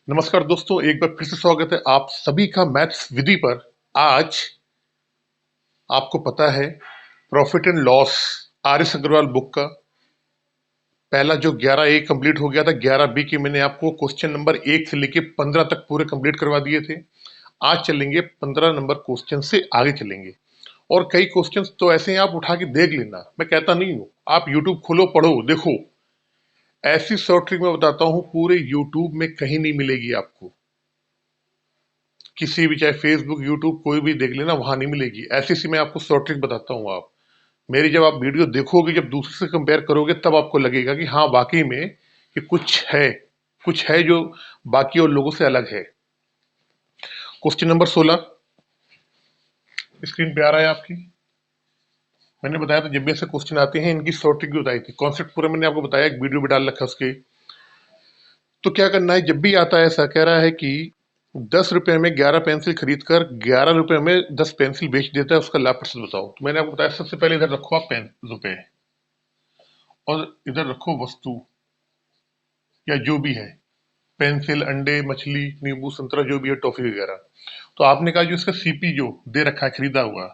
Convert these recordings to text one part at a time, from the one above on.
नमस्कार दोस्तों, एक बार फिर से स्वागत है आप सभी का मैथ्स विधि पर। आज आपको पता है profit and loss R S Agarwal book का पहला जो 11A कंप्लीट हो गया था, 11B की मैंने आपको क्वेश्चन नंबर 1 से लेके 15 तक पूरे कंप्लीट करवा दिए थे। आज चलेंगे 15 नंबर क्वेश्चन से आगे चलेंगे। और कई क्वेश्चंस तो ऐसे हैं, आप उठा के देख लेना, मैं कहता नहीं हूं। आप यूट्यूब खोलो, पढ़ो, देखो। ऐसी शॉर्ट ट्रिक मैं बताता हूं पूरे यूट्यूब में कहीं नहीं मिलेगी आपको। किसी भी, चाहे फेसबुक, यूट्यूब, कोई भी देख लेना, वहां नहीं मिलेगी। ऐसी सी मैं आपको शॉर्ट ट्रिक बताता हूँ। आप मेरी जब आप वीडियो देखोगे, जब दूसरे से कंपेयर करोगे, तब आपको लगेगा कि हाँ वाकई में कि कुछ है जो बाकी और लोगों से अलग है। क्वेश्चन नंबर 16 स्क्रीन पे आ रहा है आपकी। मैंने बताया था जब भी ऐसे क्वेश्चन आते हैं, इनकी शॉर्ट ट्रिक भी बताई थी। कॉन्सेप्ट पूरा मैंने आपको बताया, एक वीडियो भी डाल रखा है उसके। तो क्या करना है, जब भी आता है ऐसा, कह रहा है कि 10 रुपए में 11 पेंसिल खरीद कर 11 रुपए में 10 पेंसिल बेच देता है, उसका लाभ प्रतिशत बताओ। तो मैंने आपको बताया, सबसे पहले इधर रखो आप पेन रुपए, और इधर रखो वस्तु या जो भी है, पेंसिल, अंडे, मछली, नींबू, संतरा, जो भी है, टॉफी वगैरह। तो आपने कहा जो इसका सीपी जो दे रखा है, खरीदा हुआ,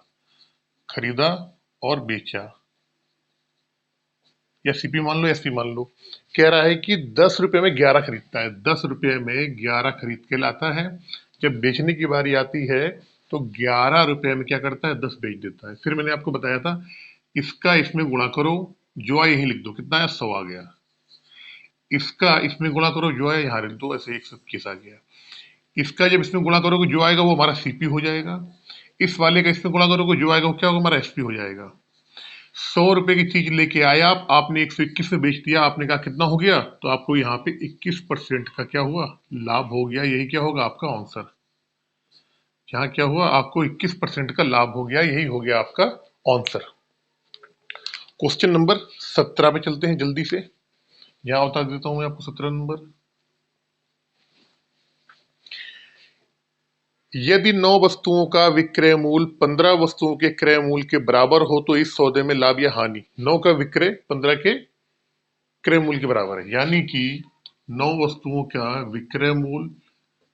खरीदा और बेचा, या सीपी मान लो, एसपी मान लो। कह रहा है कि 10 रुपए में 11 खरीदता है, 10 रुपए में 11 खरीद के लाता है। जब बेचने की बारी आती है तो 11 रुपए में क्या करता है, 10 बेच देता है। फिर मैंने आपको बताया था, इसका इसमें गुणा करो, जो आए यही लिख दो, कितना है, 100 आ गया। इसका इसमें गुणा करो, जो आए यहाँ लिख दो, ऐसे 121 आ गया। इसका जब इसमें गुणा करोगे, जो आएगा वो हमारा सीपी हो जाएगा। इस वाले का इसमें गुणा करोगे, जो आएगा वो क्या होगा, हमारा एसपी हो जाएगा। 100 रुपए की चीज लेके आया आप, आपने 121 में बेच दिया, आपने कहा कितना हो गया, तो आपको यहाँ पे 21% का क्या हुआ, लाभ हो गया। यही क्या होगा आपका आंसर। यहाँ क्या हुआ, आपको 21% का लाभ हो गया, यही हो गया आपका आंसर। क्वेश्चन नंबर 17 पे चलते हैं जल्दी से। यहाँ बता देता हूं मैं आपको 17 नंबर। यदि 9 वस्तुओं का विक्रय मूल्य 15 वस्तुओं के क्रय मूल्य के बराबर हो तो इस सौदे में लाभ या हानि। 9 का विक्रय 15 के क्रय मूल्य के बराबर है, यानी कि 9 वस्तुओं का विक्रय मूल्य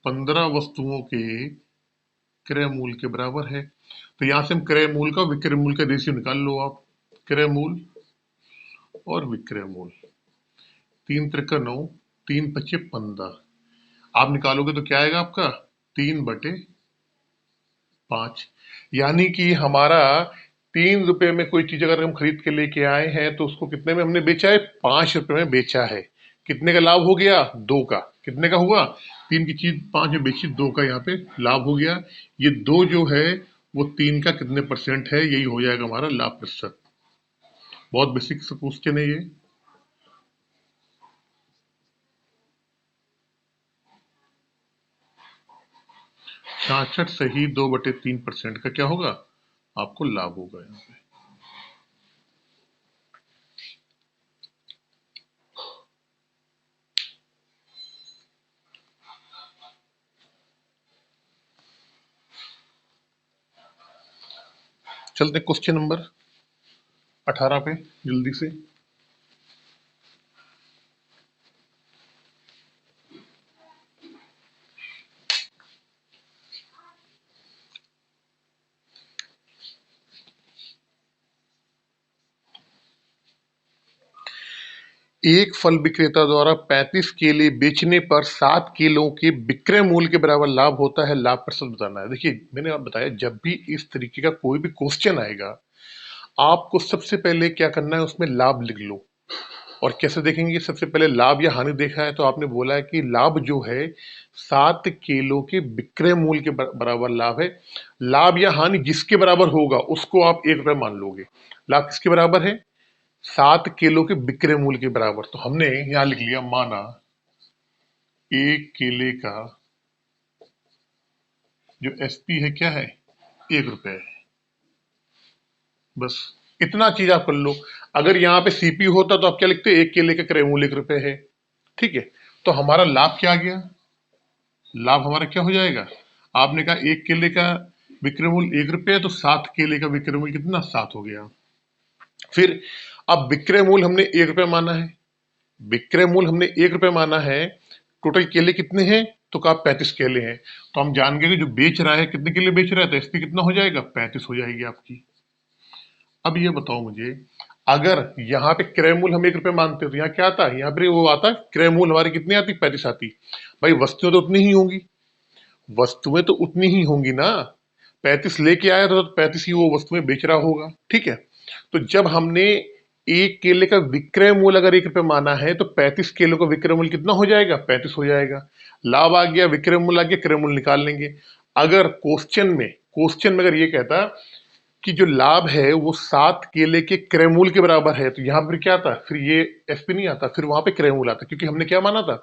15 वस्तुओं के क्रय मूल्य के बराबर है। तो यहां से हम क्रय मूल्य का विक्रय मूल्य का रेशियो निकाल लो आप। क्रय मूल्य और विक्रय मूल्य, 3 × 9, 3×5 = 15। आप निकालोगे तो क्या आएगा आपका, 3/5। यानी कि हमारा 3 रुपए में कोई चीज अगर हम खरीद के लेके आए हैं, तो उसको कितने में हमने बेचा है, 5 रुपए में बेचा है। कितने का लाभ हो गया, 2 का। कितने का हुआ, 3 की चीज 5 में बेची, 2 का यहाँ पे लाभ हो गया। ये 2 जो है वो 3 का कितने परसेंट है, यही हो जाएगा हमारा लाभ प्रतिशत। बहुत बेसिक क्वेश्चन है ये। 66 सही 2/3% का क्या होगा, आपको लाभ होगा यहाँ पे। चलते क्वेश्चन नंबर 18 पे जल्दी से। एक फल विक्रेता द्वारा 35 केले बेचने पर 7 किलो के विक्रय मूल्य के बराबर लाभ होता है, लाभ प्रतिशत बताना है। देखिए, मैंने आप बताया, जब भी इस तरीके का कोई भी क्वेश्चन आएगा, आपको सबसे पहले क्या करना है, उसमें लाभ लिख लो। और कैसे देखेंगे, सबसे पहले लाभ या हानि देखा है, तो आपने बोला है कि लाभ जो है 7 किलो के विक्रय मूल्य के बराबर लाभ है। लाभ या हानि जिसके बराबर होगा उसको आप 1 रुपए मान लोगे। लाभ किसके बराबर है, 7 किलो के विक्रय मूल्य के बराबर। तो हमने यहां लिख लिया, माना 1 केले का जो एसपी है क्या है, 1 रुपए है। बस इतना चीज आप कर लो। अगर यहाँ पे सीपी होता तो आप क्या लिखते, 1 केले का क्रय मूल्य 1 रुपए है। ठीक है, तो हमारा लाभ क्या आ गया, लाभ हमारा क्या हो जाएगा, आपने कहा 1 केले का विक्रय मूल्य 1 रुपए है, तो 7 केले का विक्रय मूल्य कितना, 7 हो गया। फिर अब विक्रय मूल्य हमने 1 रुपए माना है, विक्रय मूल्य हमने 1 रुपए माना है। टोटल केले कितने हैं, तो कहा 35 केले हैं, तो हम जान गए कि जो बेच रहा है कितने केले बेच रहा है, तो एसपी कितना हो जाएगा, 35 हो जाएगी आपकी। अब ये बताओ मुझे, अगर यहाँ पे क्रय मूल्य हम 1 रुपए मानते हो तो यहाँ क्या आता है, यहाँ पे वो आता क्रय मूल्य हमारी कितनी आती, 35 आती। भाई वस्तुएं तो उतनी ही होंगी, वस्तुएं तो उतनी ही होंगी ना, 35 लेके आया तो 35 ही वो वस्तुएं बेच रहा होगा, ठीक है। तो जब हमने एक केले का विक्रय मूल्य अगर 1 रुपए माना है तो 35 केलों का विक्रय मूल्य कितना हो जाएगा, 35 हो जाएगा। लाभ आ गया, विक्रय मूल्य आ गया, क्रय मूल्य निकाल लेंगे। अगर क्वेश्चन में अगर ये कहता कि जो लाभ है वो 7 केले के क्रय मूल्य के बराबर है, तो यहाँ पर क्या आता, फिर ये एसपी नहीं आता, फिर वहां पे क्रय मूल्य आता, क्योंकि हमने क्या माना था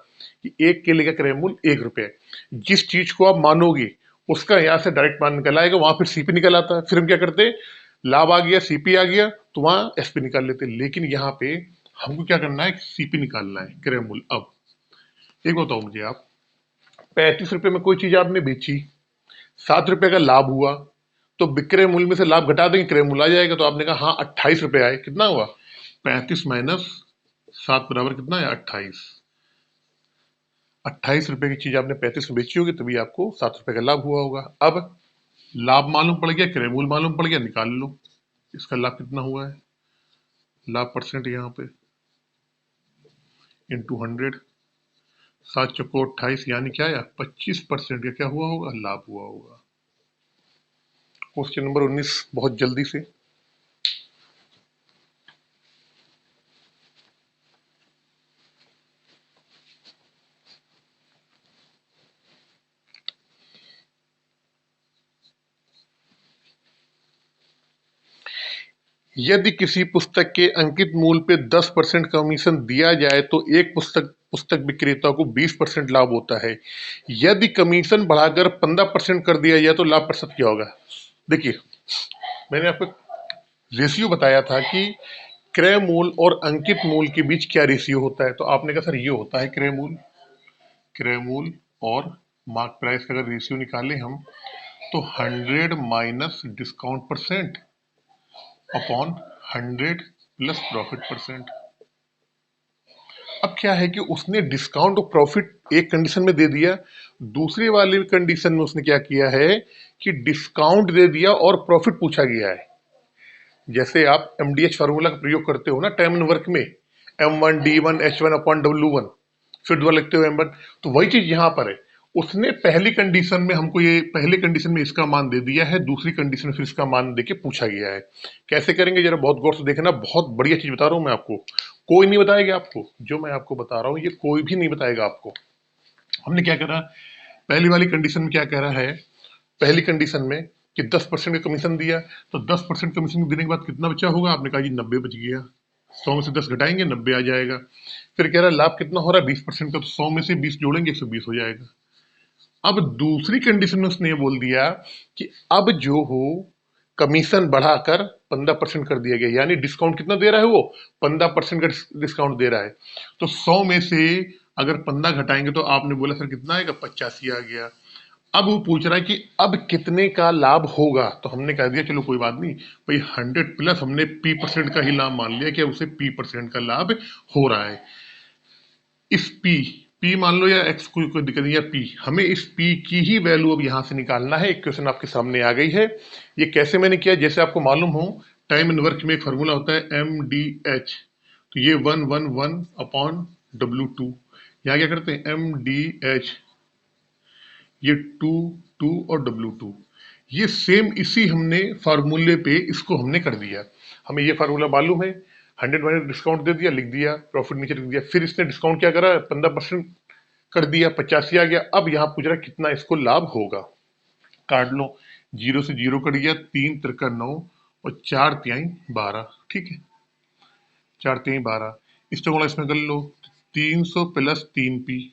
कि एक केले का क्रय मूल्य 1 रुपए है। जिस चीज को आप मानोगे उसका यहाँ से डायरेक्ट मान निकल आएगा, वहां फिर सीपी निकल आता है, फिर हम क्या करते, लाभ आ गया, सीपी आ गया, तो वहां एसपी निकाल लेते। लेकिन यहाँ पे हमको क्या करना है, सीपी निकालना है, क्रय मूल्य। अब एक बताओ मुझे आप, 35 रुपए में कोई चीज आपने बेची, 7 रुपए का लाभ हुआ, तो विक्रय मूल्य में से लाभ घटा देंगे, क्रय मूल्य आ जाएगा। तो आपने कहा हाँ 28 रुपए आए, कितना हुआ, 35 माइनस 7 बराबर कितना है, 28। 28 रुपए की चीज आपने 35 में बेची होगी, तभी आपको 7 रुपए का लाभ हुआ होगा। अब लाभ मालूम पड़ गया, क्रय मूल्य मालूम पड़ गया, निकाल लो इसका लाभ कितना हुआ है। लाभ परसेंट यहाँ पे इंटू 100, 7 चौको 28, यानी क्या आया, 25% का क्या हुआ होगा, लाभ हुआ होगा। क्वेश्चन नंबर 19 बहुत जल्दी से, यदि किसी पुस्तक के अंकित मूल्य पे 10% कमीशन दिया जाए तो एक पुस्तक पुस्तक विक्रेता को 20% लाभ होता है। यदि कमीशन बढ़ाकर 15% कर दिया जाए तो लाभ प्रतिशत क्या होगा। देखिए, मैंने आपको रेशियो बताया था कि क्रय मूल्य और अंकित मूल्य के बीच क्या रेशियो होता है, तो आपने कहा सर ये होता है क्रय मूल्य और मार्क प्राइस का अगर रेशियो निकालें हम, तो 100 minus discount percent upon 100 plus profit percent. अब क्या है कि उसने डिस्काउंट और प्रॉफिट एक कंडीशन में दे दिया, दूसरी वाली कंडीशन में उसने क्या किया है कि डिस्काउंट दे दिया और प्रॉफिट पूछा गया है। जैसे आप एमडीएच फार्मूला का प्रयोग करते हो ना टाइम एंड वर्क में, M1D1H1/W1, फिर दोबारा लिखते हो M1, तो वही चीज यहां पर है। उसने पहली कंडीशन में हमको ये पहली कंडीशन में इसका मान दे दिया है, दूसरी कंडीशन में फिर इसका मान देके पूछा गया है। कैसे करेंगे जरा बहुत गौर से देखना, बहुत बढ़िया चीज बता रहा हूं मैं आपको, कोई नहीं बताएगा आपको, जो मैं आपको बता रहा हूं ये कोई भी नहीं बताएगा आपको। हमने क्या करा, पहली वाली कंडीशन में क्या कह रहा है, पहली कंडीशन में कि 10% का कमीशन दिया, तो 10% कमीशन देने के बाद कितना बचा होगा, आपने कहा जी 90 बच गया, 100 में से 10 घटाएंगे 90 आ जाएगा। फिर कह रहा है लाभ कितना हो रहा है 20% का, तो 100 में से 20 जोड़ेंगे 120 हो जाएगा। अब दूसरी कंडीशन में उसने ये बोल दिया कि अब जो हो कमीशन बढ़ाकर 15% कर दिया गया, यानी डिस्काउंट कितना दे रहा है वो, 15% का डिस्काउंट दे रहा है। तो 100 में से अगर 15 घटाएंगे तो आपने बोला सर कितना आएगा, 85 आ गया। अब वो पूछ रहा है कि अब कितने का लाभ होगा, तो हमने कह दिया चलो कोई बात नहीं भाई, 100 प्लस हमने P% का ही लाभ मान लिया कि उसे P% का लाभ हो रहा है। इस P मान लो या X, कोई दिक्कत नहीं, या P, हमें इस P की ही वैल्यू अब यहां से निकालना है। एक क्वेश्चन आपके सामने आ गई है, ये कैसे मैंने किया, जैसे आपको मालूम हो टाइम एंड वर्क में एक फॉर्मूला होता है MDH, तो ये 111/W2, यहाँ क्या करते हैं MDH, ये 2 और W2, ये सेम इसी हमने फार्मूले पे इसको हमने कर दिया। हमें ये फार्मूला मालूम है, 100 माइनस डिस्काउंट दे दिया, लिख दिया, प्रॉफिट नीचे लिख दिया, फिर इसने डिस्काउंट क्या करा, 15% कर दिया, 85 आ गया। अब यहाँ पूछ रहा है कितना इसको लाभ होगा, काट लो, 0 से 0 कट गया, 3 त्रिका 9 और 4 तिहाई 12, ठीक है, 4 तिहाई 12, इस चौगुणा इसमें कर लो, 300 प्लस 3P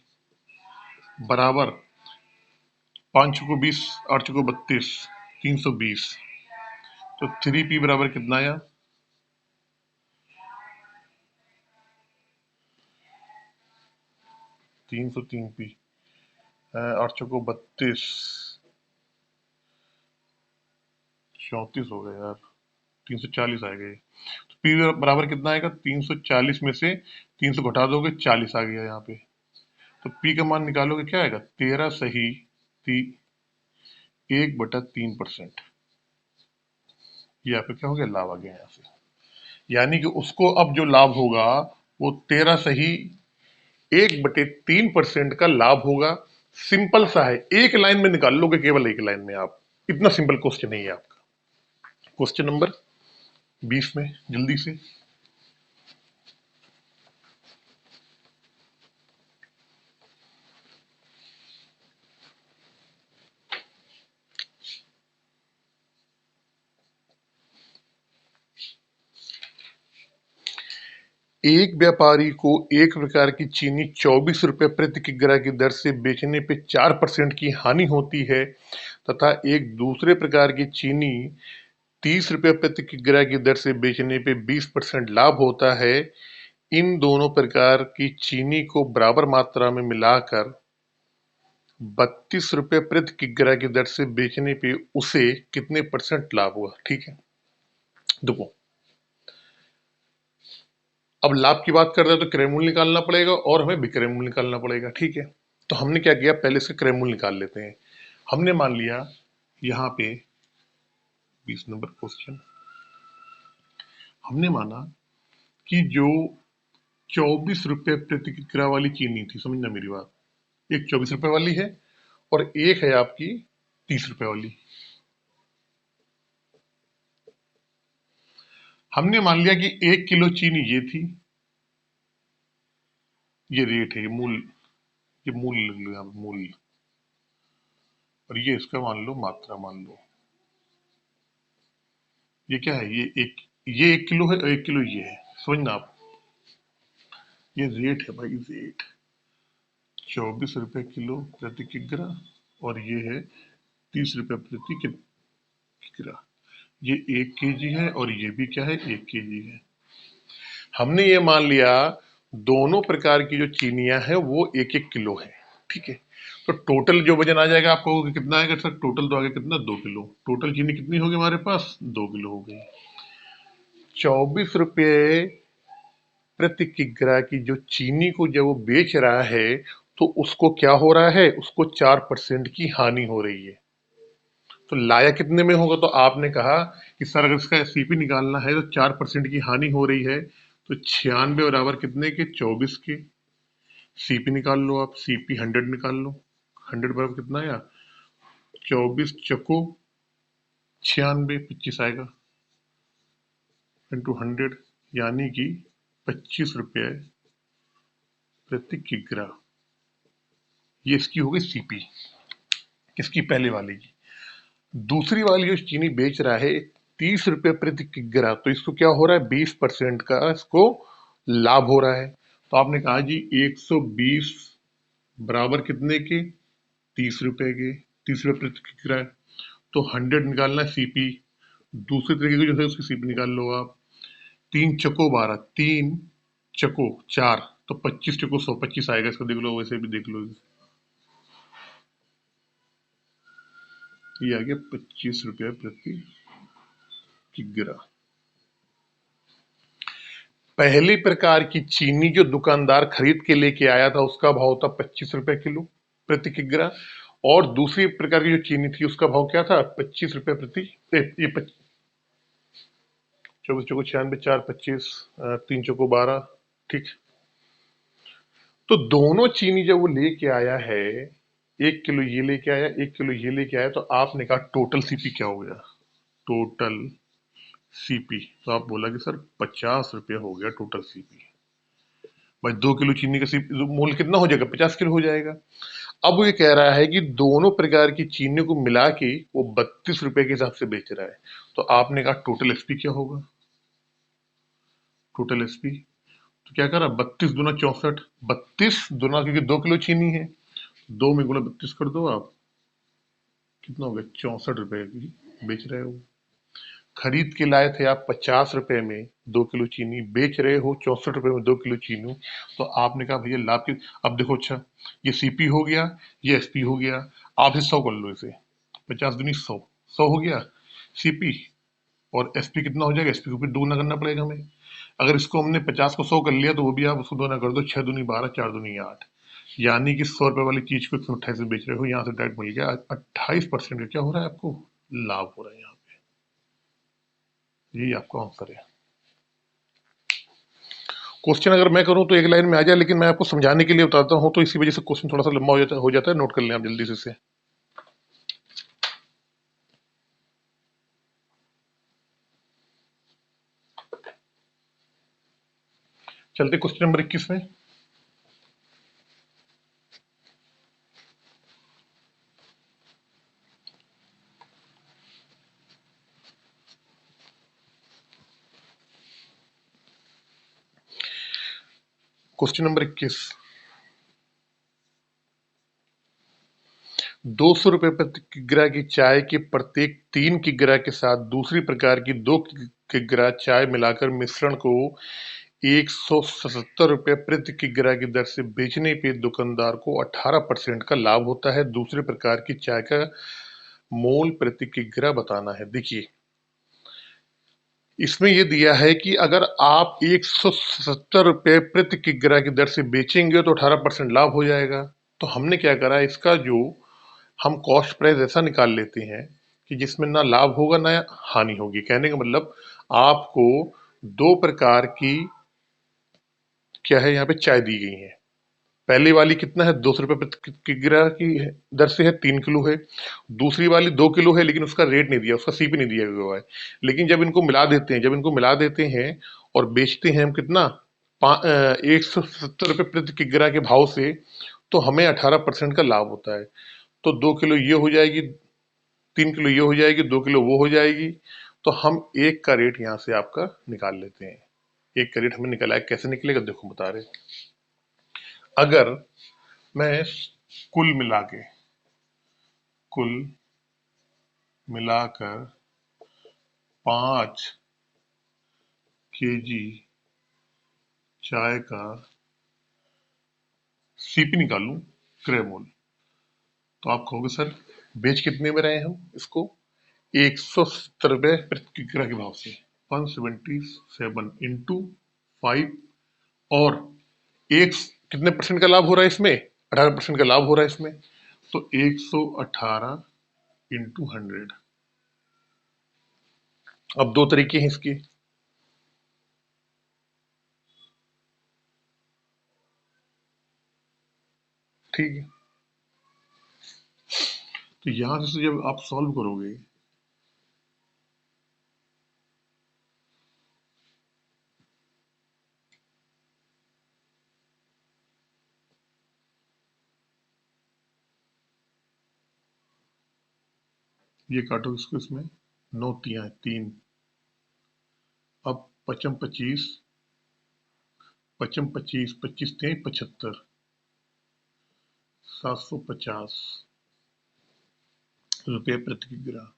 बराबर 5 चौको 20, 8 चौको 32, 320, तो 3P बराबर कितना आया, 303P, 8 चौको 32, 34 हो गया यार, 340 आएगा ये। तो P बराबर कितना आएगा, 340 में से 300 घटा दोगे 40 आ गया यहाँ पे। तो P का मान निकालोगे क्या आएगा, 13 सही 1/3%। ये आपका क्या हो गया, लाभ आ गया यहाँ से। यानी कि उसको अब जो लाभ होगा वो 13 सही 1/3% का लाभ होगा। सिंपल सा है, एक लाइन में निकाल लोगे, केवल एक लाइन में आप। इतना सिंपल क्वेश्चन है ये आपका। क्वेश्चन नंबर 20 में जल्दी से। एक व्यापारी को एक प्रकार की चीनी 24 रुपए प्रति किग्रा की दर से बेचने पे 4% की हानि होती है तथा एक दूसरे प्रकार की चीनी 30 रुपए प्रति किग्रा की दर से बेचने पे 20% लाभ होता है। इन दोनों प्रकार की चीनी को बराबर मात्रा में मिलाकर 32 रुपए प्रति किग्रा की दर से बेचने पे उसे कितने % लाभ हुआ। ठीक है, देखो अब लाभ की बात कर रहे हैं तो क्रय मूल्य निकालना पड़ेगा और हमें विक्रय मूल्य निकालना पड़ेगा। ठीक है, तो हमने क्या किया, पहले इसका क्रय मूल्य निकाल लेते हैं। हमने मान लिया यहाँ पे 20 नंबर क्वेश्चन, हमने माना कि जो 24 रुपए प्रति किग्रा वाली चीनी थी, समझना मेरी बात, एक 24 रुपए वाली है और एक है आपकी 30 रुपए वाली। हमने मान लिया कि 1 किलो चीनी ये थी, ये रेट है, ये मूल्य, ये मूल्य लग लो यहाँ पे, मूल्य, और ये इसका मान लो मात्रा मान लो। ये क्या है, ये 1 किलो है और 1 किलो ये है, समझना आप। ये रेट है भाई, रेट 24 रुपए किलो प्रति किग्रा और ये है 30 रुपए प्रति किग्रा। ये 1 केजी है और ये भी क्या है, 1 केजी है। हमने ये मान लिया दोनों प्रकार की जो चीनियां हैं वो 1-1 किलो है। ठीक है, तो टोटल जो वजन आ जाएगा आपको कितना आएगा सर, टोटल तो आगे कितना, 2 किलो। टोटल चीनी कितनी होगी हमारे पास, 2 किलो हो गई। 24 रुपये प्रति किग्रा की जो चीनी को जब वो बेच रहा है तो उसको क्या हो रहा है, उसको 4% की हानि हो रही है। तो लाया कितने में होगा, तो आपने कहा कि सर अगर इसका सीपी निकालना है तो 4% की हानि हो रही है, तो 96 बराबर कितने के, 24 के। सीपी निकाल लो आप, सीपी 100 निकाल लो, 100 बराबर कितना आया, 24 चको 96, 25 आएगा इंटू 100, यानी कि 25 रुपये प्रति किग्रा। ये इसकी हो गई सीपी, किसकी, पहले वाली की। दूसरी वाली जो चीनी बेच रहा है 30 रुपये प्रति किग्रा, तो इसको क्या हो रहा है, 20% का इसको लाभ हो रहा है। तो आपने कहा जी 120 बराबर कितने के, 30 रुपए के, 30 रुपये प्रति किग्रा। तो 100 निकालना है सीपी, दूसरे तरीके की जो है उसकी सीपी निकाल लो आप। 3 चको 12, 3 चको 4, तो 25 चको 100, 25 आएगा, इसको देख लो, वैसे भी देख लो, ये आ गया 25 रुपये प्रति किग्रा। पहली प्रकार की चीनी जो दुकानदार खरीद के लेके आया था उसका भाव था 25 रुपए किलो प्रति किग्रा, और दूसरी प्रकार की जो चीनी थी उसका भाव क्या था, 25 रुपए प्रति, ये 24 चौको 96, 4 25, 3 चौको 12। ठीक, तो दोनों चीनी जब वो लेके आया है, 1 किलो ये लेके आया, 1 किलो ये लेके आया, तो आपने कहा टोटल सीपी क्या हो गया, टोटल सीपी, तो आप बोला कि सर 50 रुपया हो गया टोटल सीपी। भाई 2 किलो चीनी का सीपी मूल्य कितना हो जाएगा, 50 किलो हो जाएगा। अब वो ये कह रहा है कि दोनों प्रकार की चीनी को मिला के वो 32 रुपए के हिसाब से बेच रहा है, तो आपने कहा टोटल एसपी क्या होगा, टोटल एसपी, तो क्या करा, 32 दूना 64, 32 दूना, क्योंकि 2 किलो चीनी है, 2 में गुना 32 कर दो आप, कितना हो गया, 64 रुपए की बेच रहे हो। खरीद के लाए थे आप 50 रुपए में 2 किलो चीनी, बेच रहे हो 64 रुपए में 2 किलो चीनी, तो आपने कहा भैया लाभ की। अब देखो, अच्छा ये सीपी हो गया, ये एसपी हो गया, आप 100 कर लो इसे, 50 दूनी 100, 100 हो गया सीपी, और एसपी कितना हो जाएगा, एसपी को फिर दोगुना करना पड़ेगा हमें। अगर इसको हमने 50 को 100 कर लिया तो वो भी आप उसको दोगुना कर दो, 6 दूनी 12, 4 दूनी 8, यानी कि 100 रुपए वाली चीज को 128 में बेच रहे हो, यहाँ से डायरेक्ट मिल गया 28% का क्या हो रहा है आपको, लाभ हो रहा है यहाँ पे। यही आपका आंसर है। क्वेश्चन अगर मैं करूं तो एक लाइन में आ जाए, लेकिन मैं आपको समझाने के लिए बताता हूं, तो इसी वजह से क्वेश्चन थोड़ा सा लंबा हो जाता है। नोट कर लें आप जल्दी से इसे। चलते क्वेश्चन नंबर 21 में। क्वेश्चन नंबर 21, 200 रुपए प्रति किग्रा की चाय के प्रत्येक 3 किग्रा के साथ दूसरी प्रकार की 2 किग्रा चाय मिलाकर मिश्रण को 177 रुपए प्रति किग्रा की दर से बेचने पे दुकानदार को 18% का लाभ होता है। दूसरे प्रकार की चाय का मोल प्रति किग्रा बताना है। देखिए, इसमें ये दिया है कि अगर आप 177 रुपए प्रति किग्रा की दर से बेचेंगे तो 18% लाभ हो जाएगा। तो हमने क्या करा, इसका जो हम कॉस्ट प्राइस ऐसा निकाल लेते हैं कि जिसमें ना लाभ होगा ना हानि होगी। कहने का मतलब, आपको 2 प्रकार की क्या है यहाँ पे चाय दी गई है। पहली वाली कितना है, 200 रुपए प्रति किग्रा की दर से है, 3 किलो है। दूसरी वाली 2 किलो है, लेकिन उसका रेट नहीं दिया, उसका सीपी नहीं दिया हुआ है। लेकिन जब इनको मिला देते हैं और बेचते हैं हम कितना, 170 रुपए प्रति किग्रा के भाव से, तो हमें 18% का लाभ होता है। तो 2 किलो ये हो जाएगी, 3 किलो ये हो जाएगी, 2 किलो वो हो जाएगी। तो हम एक का रेट यहाँ से आपका निकाल लेते हैं। एक का रेट हमें निकला है, कैसे निकलेगा देखो बता रहे। अगर मैं कुल मिलाकर 5 केजी चाय का सीपी निकालूं, क्रय मूल्य, तो आप कहोगे सर बेच कितने में रहे हम इसको, 170 रुपए प्रति किग्रा के भाव से, 177 इंटू 5, और एक कितने परसेंट का लाभ हो रहा है इसमें, 18% का लाभ हो रहा है इसमें। तो 118 इंटू 100। अब दो तरीके हैं इसके। ठीक है, तो यहां से जब आप सॉल्व करोगे, ये काटो इसको, इसमें 9 तियां 3, अब पचम 25, 25 तियां 75, 750 रुपये प्रति किग्रा।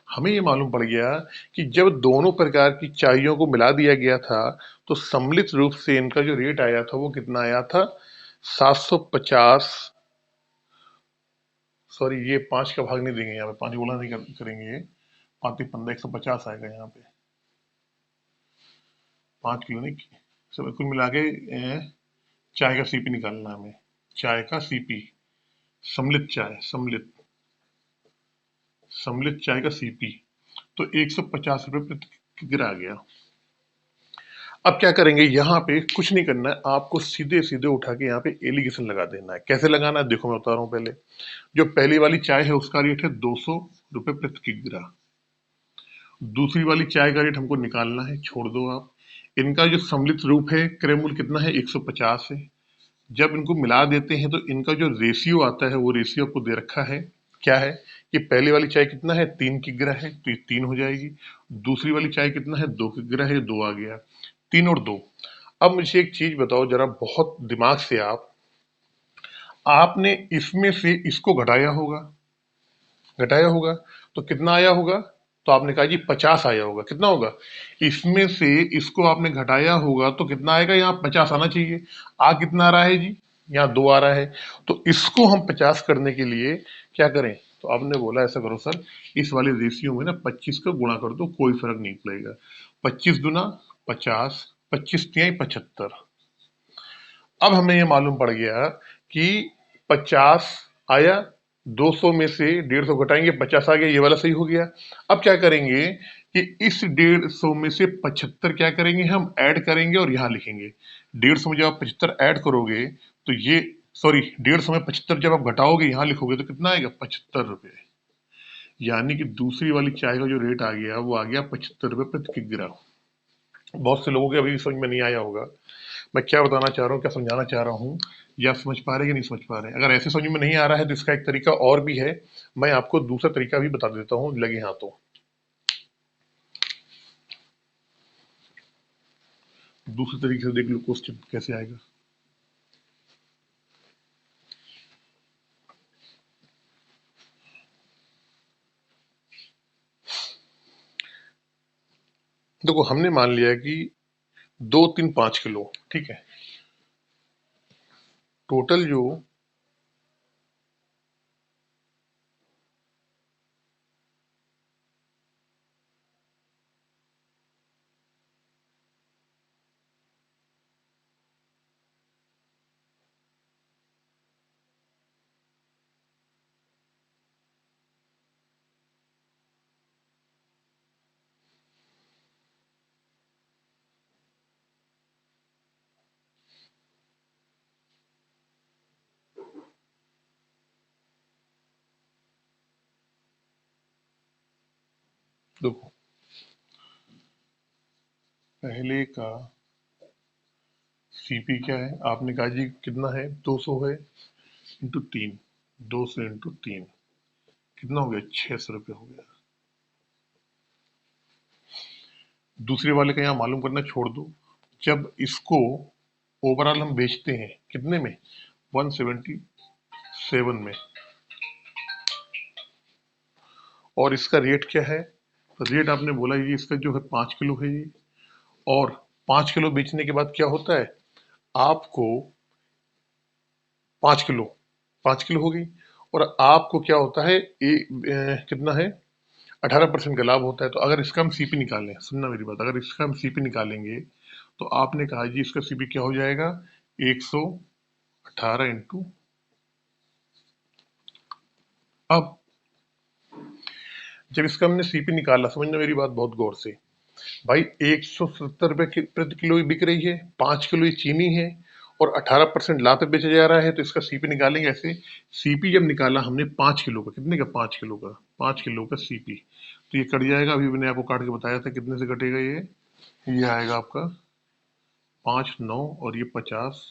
हमें ये मालूम पड़ गया कि जब दोनों प्रकार की चायों को मिला दिया गया था, तो सम्मिलित रूप से इनका जो रेट आया था वो कितना आया था, 750। सॉरी, ये 5 का भाग नहीं देंगे यहाँ पे, 5 गुना नहीं करेंगे, 5 15 150 आएगा यहाँ पे। 5 किलो नहीं, सब कुल मिला के चाय का सीपी निकालना है हमें। चाय का सीपी, सम्मिलित चाय, सम्मिलित चाय का सीपी, तो 150 रुपये प्रति किग्रा आ गया। अब क्या करेंगे, यहाँ पे कुछ नहीं करना है आपको, सीधे सीधे उठा के यहाँ पे एलिगेशन लगा देना है। कैसे लगाना है देखो मैं बता रहा हूँ। पहले जो पहली वाली चाय है उसका रेट है 200 रुपये प्रति किग्रा। दूसरी वाली चाय का रेट हमको निकालना है, छोड़ दो आप। इनका जो सम्मिलित रूप है, क्रय मूल्य कितना है, 150 है। जब इनको मिला देते हैं तो इनका जो रेशियो आता है वो रेशियो आपको दे रखा है। क्या है कि पहली वाली चाय कितना है, 3 किग्रा है, तो ये 3 हो जाएगी। दूसरी वाली चाय कितना है, 2 किग्रा है, 2 आ गया, 3 और 2। अब मुझे एक चीज बताओ जरा, बहुत दिमाग से आपने इसमें से इसको घटाया होगा, तो कितना आया होगा, तो आपने कहा जी 50 आया होगा। कितना होगा, इसमें से इसको आपने घटाया होगा तो कितना आएगा, यहाँ 50 आना चाहिए। कितना आ रहा है जी, यहाँ 2 आ रहा है। तो इसको हम 50 करने के लिए क्या करें, तो आपने बोला ऐसा करो सर, इस वाले रेशियो में ना 25 का गुणा कर दो, कोई फर्क नहीं पड़ेगा। 25 दूना 50, 25 तियां 75, अब हमें ये मालूम पड़ गया कि 50 आया, 200 में से 150 घटाएंगे, 50 आ गया, ये वाला सही हो गया। अब क्या करेंगे कि इस 150 में से 75 क्या करेंगे, हम ऐड करेंगे और यहाँ लिखेंगे। 150 में जब आप 75 ऐड करोगे तो ये, सॉरी, 150 में 75 जब आप घटाओगे यहाँ लिखोगे तो कितना आएगा, 75 रुपए। यानी कि दूसरी वाली चाय का जो रेट आ गया वो आ गया 75 रुपए प्रति किलोग्राम। बहुत से लोगों के अभी समझ में नहीं आया होगा मैं क्या बताना चाह रहा हूँ, क्या समझाना चाह रहा हूँ, या आप समझ पा रहे हैं कि नहीं समझ पा रहे हैं। अगर ऐसे समझ में नहीं आ रहा है तो इसका एक तरीका और भी है, मैं आपको दूसरा तरीका भी बता देता हूँ लगे हाथों। दूसरे तरीके से देख लो क्वेश्चन कैसे आएगा। देखो हमने मान लिया कि 2, 3, 5 किलो, ठीक है। टोटल जो देखो पहले का सीपी क्या है, आपने कहा जी कितना है, 200 है, इंटू 3, 200 इंटू 3 कितना हो गया, 600 रुपये हो गया। दूसरे वाले का यहाँ मालूम करना छोड़ दो। जब इसको ओवरऑल हम बेचते हैं कितने में, 177 में, और इसका रेट क्या है, तो रेट आपने बोला ये इसका जो है 5 किलो है ये, और 5 किलो बेचने के बाद क्या होता है, आपको 5 किलो, 5 किलो हो गई, और आपको क्या होता है, कितना है, 18% का लाभ होता है। तो अगर इसका हम सीपी निकालें, सुनना मेरी बात, अगर इसका हम सीपी निकालेंगे तो आपने कहा जी इसका सीपी क्या हो जाएगा, 118 इंटू, अब जब इसका हमने सीपी निकाला, समझना मेरी बात बहुत गौर से भाई, 170 रुपए प्रति किलो ही बिक रही है, 5 किलो ये चीनी है, और 18% लाभ पे बेचा जा रहा है, तो इसका सीपी निकालेंगे ऐसे। सीपी जब निकाला हमने 5 किलो का, कितने का, 5 किलो का, 5 किलो का सीपी, तो ये कट जाएगा, अभी मैंने आपको काट के बताया था कितने से कटेगा ये आएगा आपका 5, 9 और ये 50,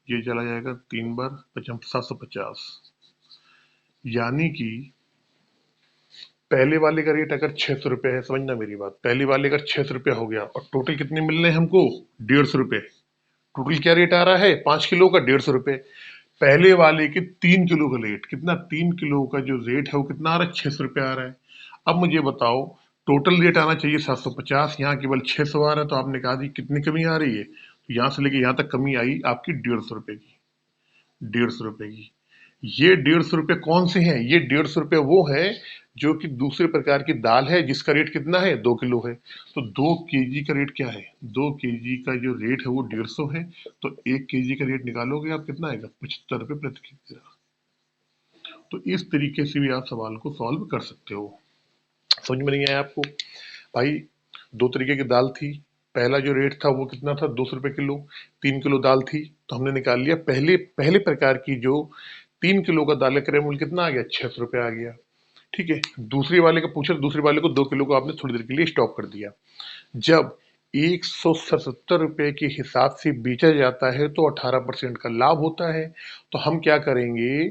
ये चला जाएगा 3 बार 750। यानी कि पहले वाले का रेट अगर 600 रुपये है, समझना मेरी बात, पहले वाले अगर 600 रुपया हो गया और टोटल कितने मिल रहे हैं हमको, 150 रुपये। टोटल क्या रेट आ रहा है 5 किलो का, 150 रुपये। पहले वाले के 3 किलो का रेट कितना, 3 किलो का जो रेट है वो कितना आ रहा है, 600 रुपये आ रहा है। अब मुझे बताओ, टोटल रेट आना चाहिए 750, यहाँ केवल 600 आ रहा है, तो आपने कहा जी कितनी कमी आ रही है, तो यहाँ से लेके यहाँ तक कमी आई आपकी 150 रुपये की, 150 रुपये की। ये 150 रुपये कौन से हैं, ये 150 रुपये वो है जो कि दूसरे प्रकार की दाल है जिसका रेट कितना है, 2 किलो है। तो 2 केजी का रेट क्या है, 2 केजी का जो रेट है वो 150 है, तो 1 केजी का रेट निकालोगे आप कितना आएगा, 75 रुपये प्रति किलोग्राम। तो इस तरीके से भी आप सवाल को सॉल्व कर सकते हो। समझ में नहीं आया आपको भाई, दो तरीके की दाल थी, पहला जो रेट था वो कितना था, 200 रुपये किलो, 3 किलो दाल थी, तो हमने निकाल लिया पहले पहले प्रकार की जो 3 किलो का दाल का क्रय मूल्य कितना आ गया, 600 रुपये आ गया। ठीक है, दूसरे वाले का पूछा, दूसरे वाले को 2 किलो को आपने थोड़ी देर के लिए स्टॉप कर दिया। जब 177 रुपये के हिसाब से बेचा जाता है तो 18% का लाभ होता है। तो हम क्या करेंगे,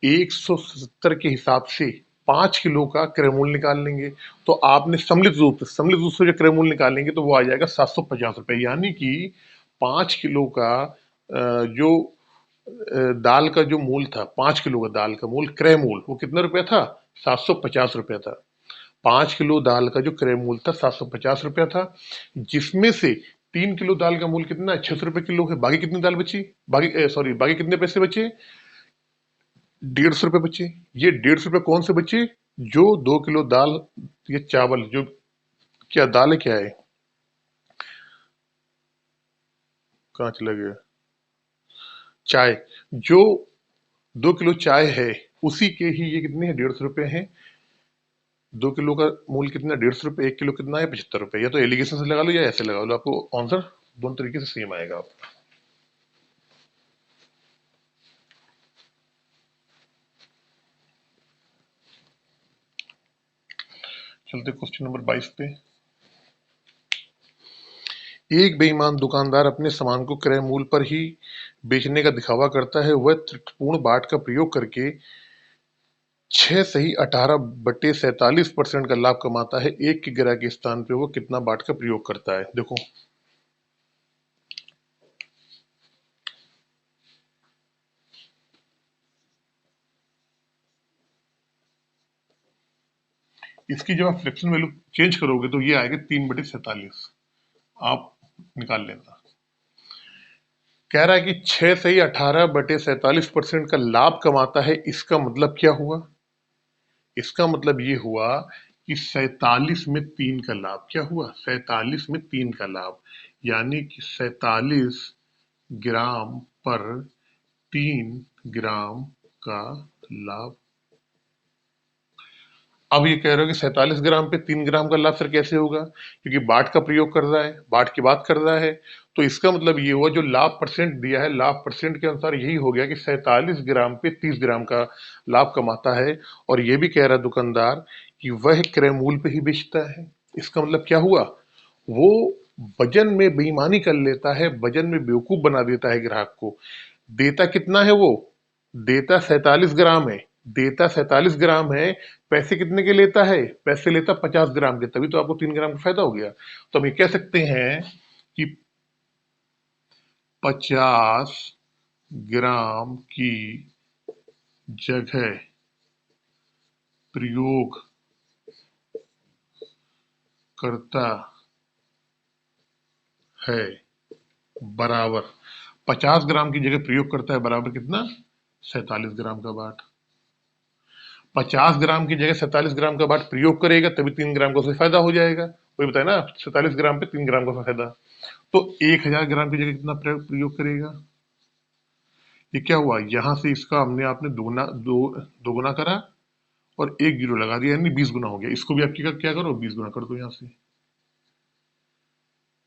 170 के हिसाब से 5 किलो का क्रय मूल्य निकाल लेंगे। तो आपने सम्मिलित रूप से जो क्रय मूल्य निकालेंगे तो वो आ जाएगा 750 रुपये। यानी कि 5 किलो का जो दाल का जो मूल था, 5 किलो का दाल का मूल क्रय मूल वो कितना रुपया था, 750 रुपया था। 5 किलो दाल का जो क्रय मूल था 750 रुपया था, जिसमें से 3 किलो दाल का मूल कितना है, 600 रुपये किलो है। बाकी कितनी दाल बची, बाकी सॉरी बाकी कितने पैसे बचे, 150 रुपये बचे। ये 150 रुपये कौन से बचे, जो 2 किलो दाल, ये चावल जो, क्या दाल है, क्या है, कहाँ चला गया, चाय, जो 2 किलो चाय है उसी के ही ये कितने हैं, 150 रुपए हैं। 2 किलो का मूल्य कितना, 150 रुपए, 1 किलो कितना है, 75 रुपए। या तो एलिगेशन से लगा लो या ऐसे लगा लो, आपको आंसर दोनों तरीके से सेम आएगा आपका। चलते क्वेश्चन नंबर 22 पे। एक बेईमान दुकानदार अपने सामान को क्रय मूल्य पर ही बेचने का दिखावा करता है। वह त्रुटिपूर्ण बाट का प्रयोग करके 6 सही 18 बटे 47% का लाभ कमाता है। एक के ग्राहक के स्थान पे वो कितना बाट का प्रयोग करता है? देखो, इसकी जब आप फ्रैक्शन वैल्यू चेंज करोगे तो ये आएगा 3/47। आप निकाल लेना। कह रहा है कि 6 सही 18 बटे 47% का लाभ कमाता है। इसका मतलब क्या हुआ? इसका मतलब ये हुआ कि 47 में 3 का लाभ। क्या हुआ? 47 में 3 का लाभ, यानी कि 47 ग्राम पर 3 ग्राम का लाभ। अब ये कह रहे हो कि 47 ग्राम पे 3 ग्राम का लाभ सर कैसे होगा? क्योंकि बाट का प्रयोग कर रहा है, बाट की बात कर रहा है। तो इसका मतलब ये हुआ, जो लाभ परसेंट दिया है, लाभ परसेंट के अनुसार यही हो गया कि 47 ग्राम पे 30 ग्राम का लाभ कमाता है। और ये भी कह रहा है दुकानदार कि वह क्रय मूल्य पे ही बेचता है। इसका मतलब क्या हुआ? वो वजन में बेईमानी कर लेता है, वजन में बेवकूफ बना देता है ग्राहक को। देता कितना है वो? देता 47 ग्राम है। देता 47 ग्राम है। पैसे कितने के लेता है? पैसे लेता 50 ग्राम के, तभी तो आपको 3 ग्राम का फायदा हो गया। तो हम ये कह सकते हैं कि 50 ग्राम की जगह प्रयोग करता है बराबर, 50 ग्राम की जगह प्रयोग करता है बराबर कितना? 47 ग्राम का बाट। 50 ग्राम की जगह 47 ग्राम का बाट प्रयोग करेगा, तभी 3 ग्राम का उसे फायदा हो जाएगा। वही बताया ना, 47 ग्राम पे 3 ग्राम का फायदा। तो 1000 ग्राम की जगह कितना प्रयोग करेगा? ये क्या हुआ? यहां से इसका हमने आपने दोगुना करा और एक जीरो लगा दिया, यानी 20 गुना हो गया। इसको भी आप क्या करो, 20 गुना कर दो। यहाँ से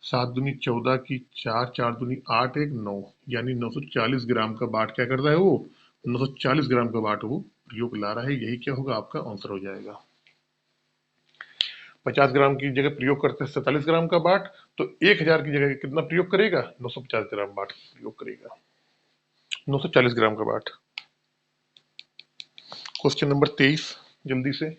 7 दूनी 14 की 4, 4 दूनी 8, 1 9, यानी 940 ग्राम का बाट क्या करता है वो? 940 ग्राम का बाट वो प्रयोग ला रहा है। यही क्या होगा? आपका आंसर हो जाएगा। 50 ग्राम की जगह प्रयोग करते हैं 47 ग्राम का बाट, तो 1000 की जगह कितना प्रयोग करेगा? 950 ग्राम बाट प्रयोग करेगा। 940 ग्राम का बाट। क्वेश्चन नंबर 23, जल्दी से।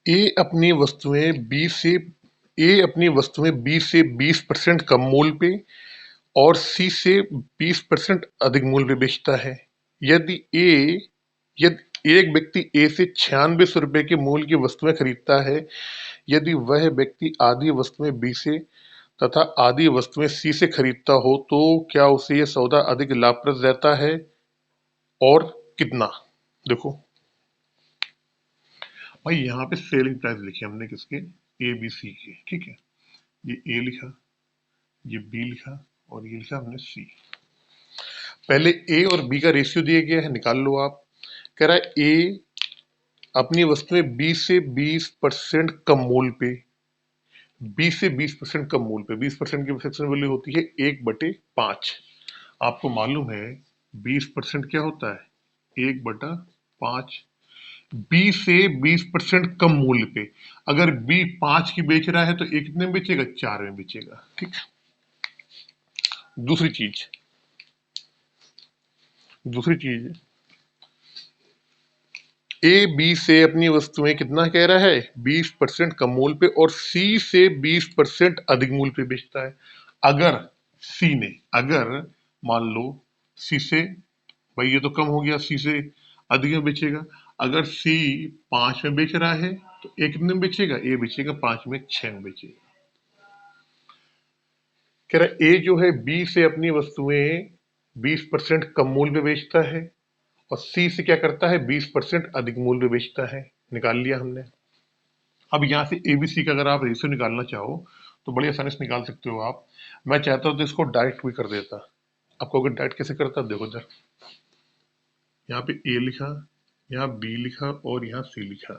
ए अपनी वस्तुएं 20 से 20% कम मूल्य पे और सी से 20% अधिक मूल्य पे बेचता है। यदि एक व्यक्ति ए से 9600 रुपए के मूल्य की वस्तुएं खरीदता है, यदि वह व्यक्ति आधी वस्तुएं बी से तथा आधी वस्तुएं सी से खरीदता हो, तो क्या उसे यह सौदा अधिक लाभप्रद रहता है और कितना? देखो भाई, यहाँ पे सेलिंग प्राइस लिखे हमने किसके? ए बी सी के। ठीक है, ये ए लिखा, ये बी लिखा और ये लिखा हमने सी। पहले ए और बी का रेशियो दिया गया है, निकाल लो आप। कह रहा है ए अपनी वस्तुएं 20 से 20% कम मूल्य पे, 20 से 20% कम मूल्य पे, 20% की फ्रैक्शन वैल्यू होती है 1/5। आपको मालूम है 20% क्या होता है? 1/5। 20 से 20% कम मूल्य पे अगर बी 5 की बेच रहा है तो ए कितने में बेचेगा? 4 में बेचेगा। ठीक। दूसरी चीज, दूसरी चीज, ए बी से अपनी वस्तुएं कितना कह रहा है? 20% कम मूल्य पे और सी से 20% अधिक मूल्य पे बेचता है। अगर सी ने, अगर मान लो सी से, भाई ये तो कम हो गया, सी से अधिक में बेचेगा। अगर सी 5 में बेच रहा है तो ए कितने में बेचेगा? ए बेचेगा 5 में, 6 में बेचेगा। कह रहा ए जो है बी से अपनी वस्तुएं 20% कम मूल्य पे बेचता है और सी से क्या करता है 20% अधिक मूल्य पे बेचता है। निकाल लिया हमने। अब यहां से एबीसी का अगर आप रेशियो निकालना चाहो तो बड़ी आसानी से निकाल सकते हो आप। मैं चाहता हूं तो इसको डायरेक्ट भी कर देता। आपको अगर डायरेक्ट कैसे करता, देखो इधर यहाँ पे ए लिखा, यहाँ बी लिखा और यहाँ सी लिखा।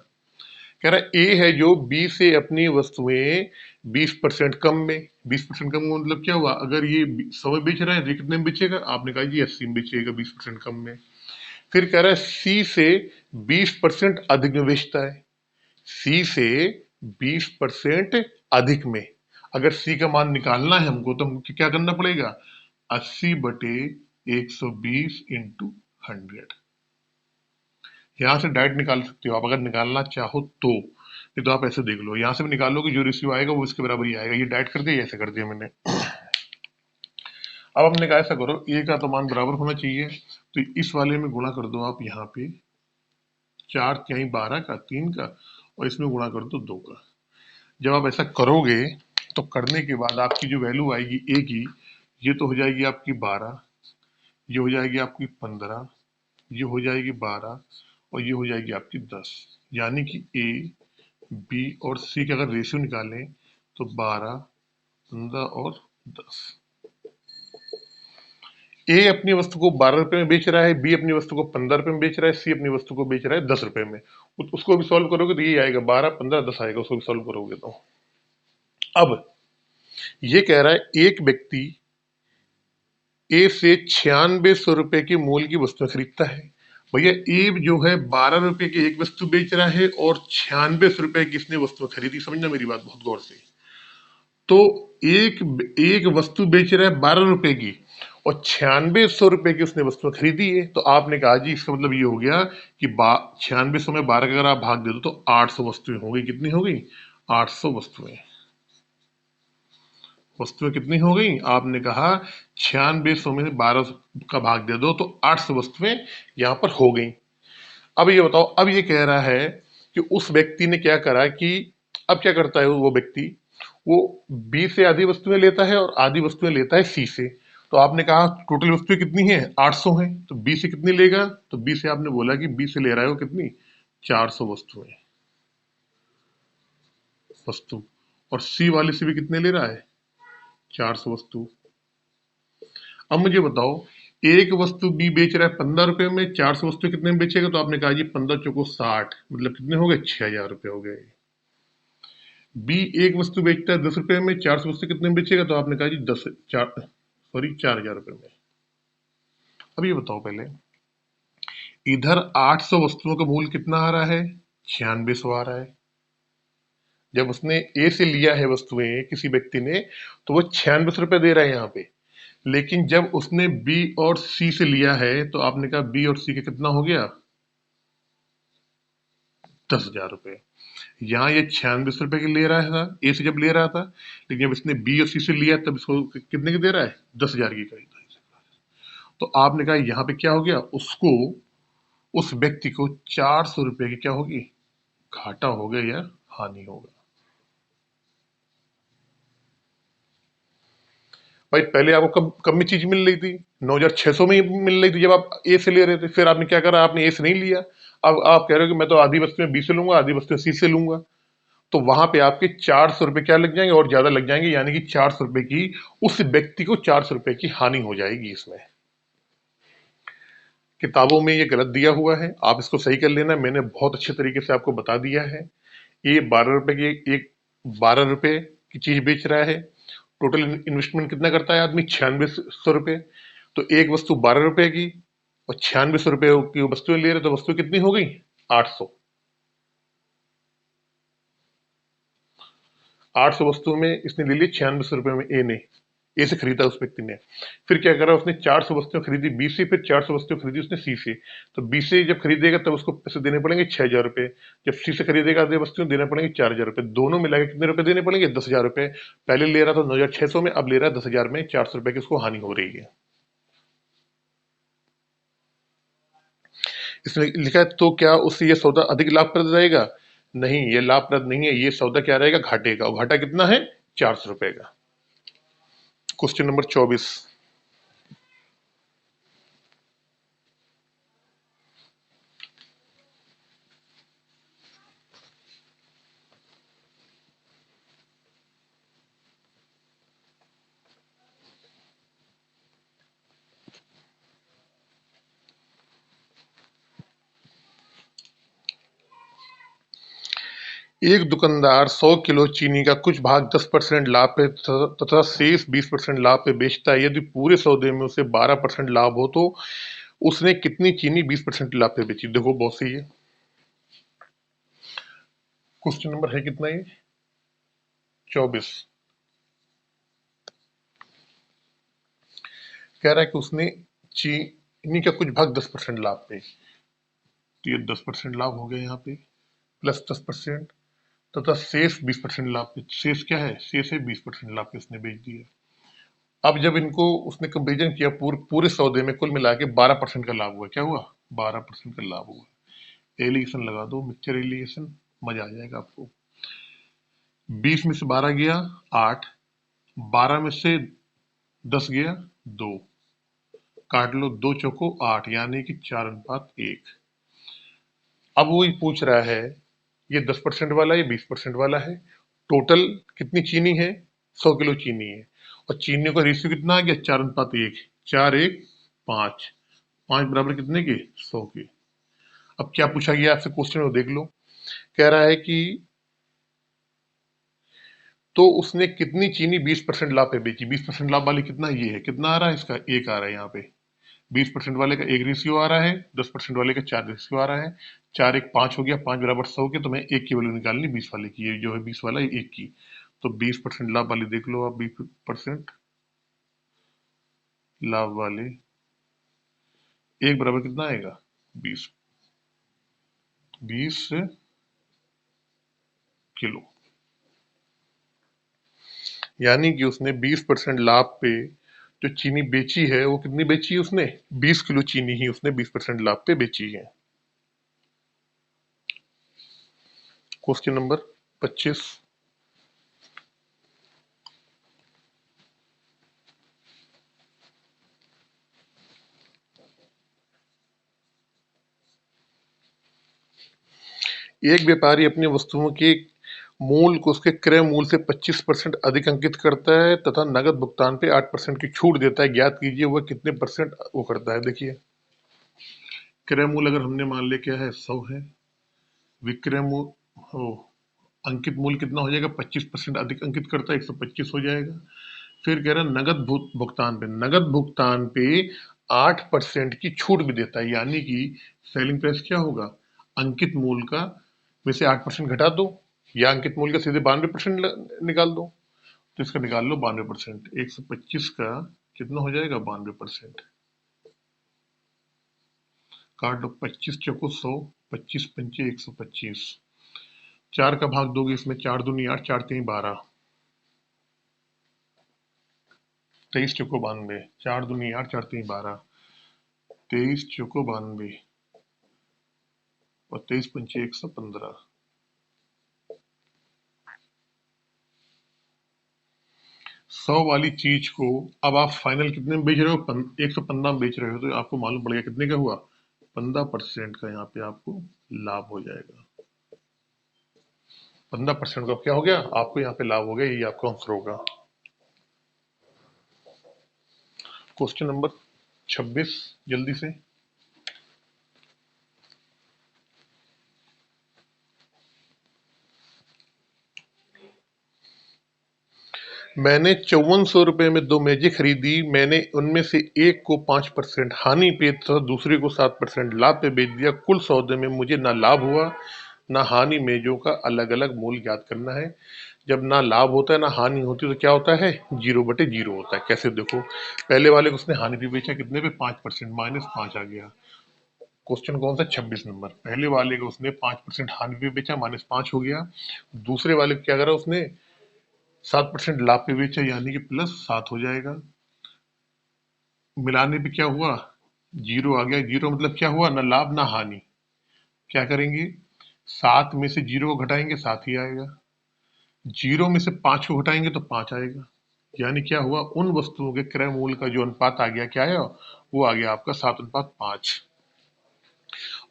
कह रहा ए है जो बी से अपनी वस्तुएं 20% कम में, 20% कम में मतलब क्या हुआ, अगर ये 100 में बेच रहा है तो ये कितने में बेचेगा, आपने कहा जी 80 में बेचेगा 20% कम में। फिर कह रहा है सी से 20% अधिक में बेचता है, सी से 20% अधिक में। अगर सी का मान निकालना है हमको तो हमको क्या करना पड़ेगा, 80/120 इंटू 100। यहां से डायरेक्ट निकाल सकते हो आप अगर निकालना चाहो तो, नहीं तो आप ऐसे देख लो, यहां से भी निकाल लो कि जो रेशियो आएगा वो इसके बराबर ही आएगा। ये डायरेक्ट कर दिया, ऐसे कर दिया मैंने। अब हमने कहा ऐसा करो, ए का तो मान बराबर होना चाहिए, तो इस वाले में गुणा कर दो आप यहाँ पे 4 तिहाई 12 का 3 का, और इसमें गुणा कर दो 2 का। जब आप ऐसा करोगे तो करने के बाद आपकी जो वैल्यू आएगी ए की, ये तो हो जाएगी आपकी 12, ये हो जाएगी आपकी 15, ये हो जाएगी 12 और ये हो जाएगी आपकी 10। यानी कि ए बी और सी के अगर रेशियो निकालें तो 12, 15 और 10। ए अपनी वस्तु को 12 रुपए में बेच रहा है, बी अपनी वस्तु को 15 रुपए में बेच रहा है, सी अपनी वस्तु को बेच रहा है 10 रुपए में। उसको भी सॉल्व करोगे तो ये आएगा 12, 15, 10 आएगा, उसको भी सॉल्व करोगे तो। अब ये कह रहा है एक व्यक्ति ए से 9600 रुपए की मूल्य की वस्तु खरीदता है। भैया ए जो है 12 रुपए की एक वस्तु बेच रहा है और 9600 रुपए की इसने वस्तु खरीदी। समझना मेरी बात बहुत गौर से। तो एक एक वस्तु बेच रहा है 12 रुपए की और 9600 रुपए की उसने वस्तु खरीदी है। तो आपने कहा जी इसका मतलब ये हो गया कि 9600 में 12 का अगर आप भाग दे दो तो 800 वस्तुएं हो गई। कितनी हो गई, 800 वस्तुएं। वस्तुएं कितनी हो गई, आपने कहा 9600 में 12 का भाग दे दो तो 800 वस्तुएं यहां पर हो गई। अब ये बताओ, अब ये कह रहा है कि उस व्यक्ति ने क्या करा कि अब क्या करता है वो व्यक्ति, वो बी से आधी वस्तुएं लेता है और आधी वस्तुएं लेता है सी से। तो आपने कहा टोटल वस्तुएं कितनी है, 800 है, तो बी से कितनी लेगा, तो बी से आपने बोला कि बी से ले रहा है वो कितनी, 400 वस्तुएं वस्तु, और सी वाले से भी कितने ले रहा है, 400 वस्तु। अब मुझे बताओ, एक वस्तु बी बेच रहा है 15 रुपए में, 400 वस्तु कितने में बेचेगा, तो आपने कहा जी 15 चौको 60, मतलब कितने हो गए, 6000 रुपए हो गए। बी एक वस्तु बेचता है 10 रुपए में, 400 वस्तु कितने में बेचेगा, तो आपने कहा जी 4000 रुपए में। अब ये बताओ पहले, इधर 800 वस्तुओं का मूल्य कितना आ रहा है, 9600 आ रहा है। जब उसने ए से लिया है वस्तुएं किसी व्यक्ति ने, तो वो 9600 रुपए दे रहा है यहाँ पे। लेकिन जब उसने बी और सी से लिया है तो आपने कहा बी और सी का कितना हो गया, 10,000 रुपए। यहाँ ये 9600 रुपए की ले रहा था ए से जब ले रहा था, लेकिन जब इसने बी और सी से लिया तब इसको कितने की दे रहा है, 10,000 की खरीद। तो आपने कहा यहाँ पे क्या हो गया, उसको, उस व्यक्ति को 400 रुपए की क्या होगी, घाटा हो गया या हानि होगा। भाई पहले आपको कम कम में चीज मिल रही थी, 9600 में ही मिल रही थी जब आप ए से ले रहे थे, फिर आपने क्या करा, आपने ए से नहीं लिया। अब आप कह रहे हो कि मैं तो आधी वस्तुएं बी से लूंगा, आधी वस्तुएं सी से लूंगा, तो वहां पे आपके 400 रुपए क्या लग जाएंगे, और ज्यादा लग जाएंगे, यानी कि 400 रुपए की, उस व्यक्ति को 400 रुपए की हानि हो जाएगी। इसमें किताबों में ये गलत दिया हुआ है, आप इसको सही कर लेना, मैंने बहुत अच्छे तरीके से आपको बता दिया है। ये 12 रुपए की एक 12 रुपए की चीज बेच रहा है, टोटल इन्वेस्टमेंट कितना करता है आदमी, 9600 रुपए। तो एक वस्तु 12 रुपए की और 9600 रुपए की वस्तुएं ले रहे, तो वस्तु कितनी हो गई, 800। 800 वस्तुओं में इसने ले ली 9600 रुपए में, ए से खरीदा उस व्यक्ति ने। फिर क्या करा, उसने 400 वस्तुएं खरीदी बी से, फिर 400 वस्तुएं खरीदी उसने सी से। तो बी से जब खरीदेगा तब उसको पैसे देने पड़ेंगे 6000 रुपए, जब सी से खरीदेगा आधे वस्तुएं देने पड़ेंगे 4000 रुपए, दोनों मिलाकर कितने रुपए देने पड़ेंगे, 10,000 रुपए। पहले ले रहा था 9600 में, अब ले रहा है 10,000 में, 400 रुपए की उसको हानि हो रही है। इसमें लिखा है तो क्या उससे ये सौदा अधिक लाभप्रद रहेगा, नहीं, ये लाभप्रद नहीं है, ये सौदा क्या रहेगा, घाटे का। और घाटा कितना है, 400 रुपए का। Question number 24। एक दुकानदार 100 किलो चीनी का कुछ भाग 10% लाभ पे तथा शेष 20% लाभ पे बेचता है। यदि पूरे सौदे में उसे 12% लाभ हो तो उसने कितनी चीनी 20% लाभ पे बेची? देखो बहुत सही है। क्वेश्चन नंबर है कितना ये? 24। कह रहा है कि उसने चीनी का कुछ भाग 10% लाभ पे, तो ये 10% लाभ हो गया यहाँ पे, प्लस 10% तथा शेष 20% लाभ पे। शेष क्या है? शेष है 20% लाभ पे उसने बेच दिया। अब जब इनको उसने कंपेरिजन किया पूरे सौदे में कुल मिला के 12% का लाभ हुआ। क्या हुआ? 12% का लाभ हुआ। एलिगेशन लगा दो, मिक्सचर एलिगेशन, मजा आ जाएगा आपको। 20 में से 12 गया 8, 12 में से 10 गया 2, काट लो 2 चौको 8, यानी कि 4:1। अब वो ही पूछ रहा है ये 10% वाला है, ये 20% वाला है, टोटल कितनी चीनी है? 100 किलो चीनी है, और चीनी का रेशियो कितना आ गया? 4:1। 4 1 5, 5 बराबर कितने के? 100 के। अब क्या पूछा गया आपसे क्वेश्चन में, देख लो। कह रहा है कि तो उसने कितनी चीनी 20% लाभ पे बेची? 20% लाभ वाली कितना ये है? कितना आ रहा है इसका? 1 आ रहा है यहाँ पे। 20% वाले का 1 रेशियो आ रहा है, 10% वाले का 4 रेशियो आ रहा है। 4 1 5 हो गया, 5 बराबर 100 के, तो मैं 1 की वैल्यू निकालनी 20 वाले की, ये जो है 20 वाला 1 की। तो 20% लाभ वाली देख लो आप, 20% लाभ वाले 1 बराबर कितना आएगा? 20, 20 किलो। यानी कि उसने 20% लाभ पे जो चीनी बेची है वो कितनी बेची है उसने? 20 किलो चीनी ही उसने 20% लाभ पे बेची है। Question number 25। एक व्यापारी अपनी वस्तुओं के मूल को उसके क्रय मूल्य से 25% अधिक अंकित करता है तथा नगद भुगतान पे 8% की छूट देता है। ज्ञात कीजिए वह कितने परसेंट वो करता है। देखिए, क्रय मूल्य अगर हमने मान लिया क्या है? 100 है। विक्रय मूल्य हो, अंकित मूल्य कितना हो जाएगा? 25% अधिक अंकित करता है, 125 हो जाएगा। फिर कह रहा है नगद भुगतान पे, नगद भुगतान पे 8% की छूट भी देता है। यानी कि सेलिंग प्राइस क्या होगा? अंकित मूल्य का में से 8% घटा दो, या अंकित मूल्य का सीधे 92% निकाल दो। तो इसका निकाल लो 92%। 125 का कितना हो जाएगा? 92%। काट लो, 25 चौको 100, 25 पंचे 125। 4 का भाग दोगे इसमें, 4 दूनी 8, 4 3 12, 23 चौको 92, 4 दूनी 8, 4 3 12, 23 चौको 92 और 23 पंचे 115। 100 वाली चीज को अब आप फाइनल कितने में बेच रहे हो? 115 में बेच रहे हो, तो आपको मालूम पड़ गया कितने का हुआ? 15% का यहाँ पे आपको लाभ हो जाएगा। 15% का क्या हो गया? आपको यहाँ पे लाभ हो गया। ये आपका आंसर होगा। क्वेश्चन नंबर 26, जल्दी से। मैंने 5400 रुपए में 2 मेजें खरीदी। मैंने उनमें से एक को 5% हानि पे तथा दूसरे को 7% लाभ पे बेच दिया। कुल सौदे में मुझे ना लाभ हुआ ना हानि। मेजों का अलग अलग मूल्य ज्ञात करना है। जब ना लाभ होता है ना हानि होती है तो क्या होता है? 0/0 होता है। कैसे? देखो, पहले वाले को उसने हानि पे बेचा, कितने पे? 5%, -5 आ गया। क्वेश्चन कौन सा? 26 नंबर। पहले वाले को उसने 5% हानि पे बेचा, -5 हो गया। दूसरे वाले को क्या करा उसने? 7% लाभ पे बेचा, यानी कि +7 हो जाएगा। मिलाने पे क्या हुआ? 0 आ गया। 0 मतलब क्या हुआ? ना लाभ ना हानि। क्या करेंगे? 7 में से 0 को घटाएंगे, 7 ही आएगा। 0 में से 5 को घटाएंगे तो 5 आएगा। यानी क्या हुआ, उन वस्तुओं के क्रय मूल्य का जो अनुपात आ गया, क्या आया, वो आ गया आपका 7:5।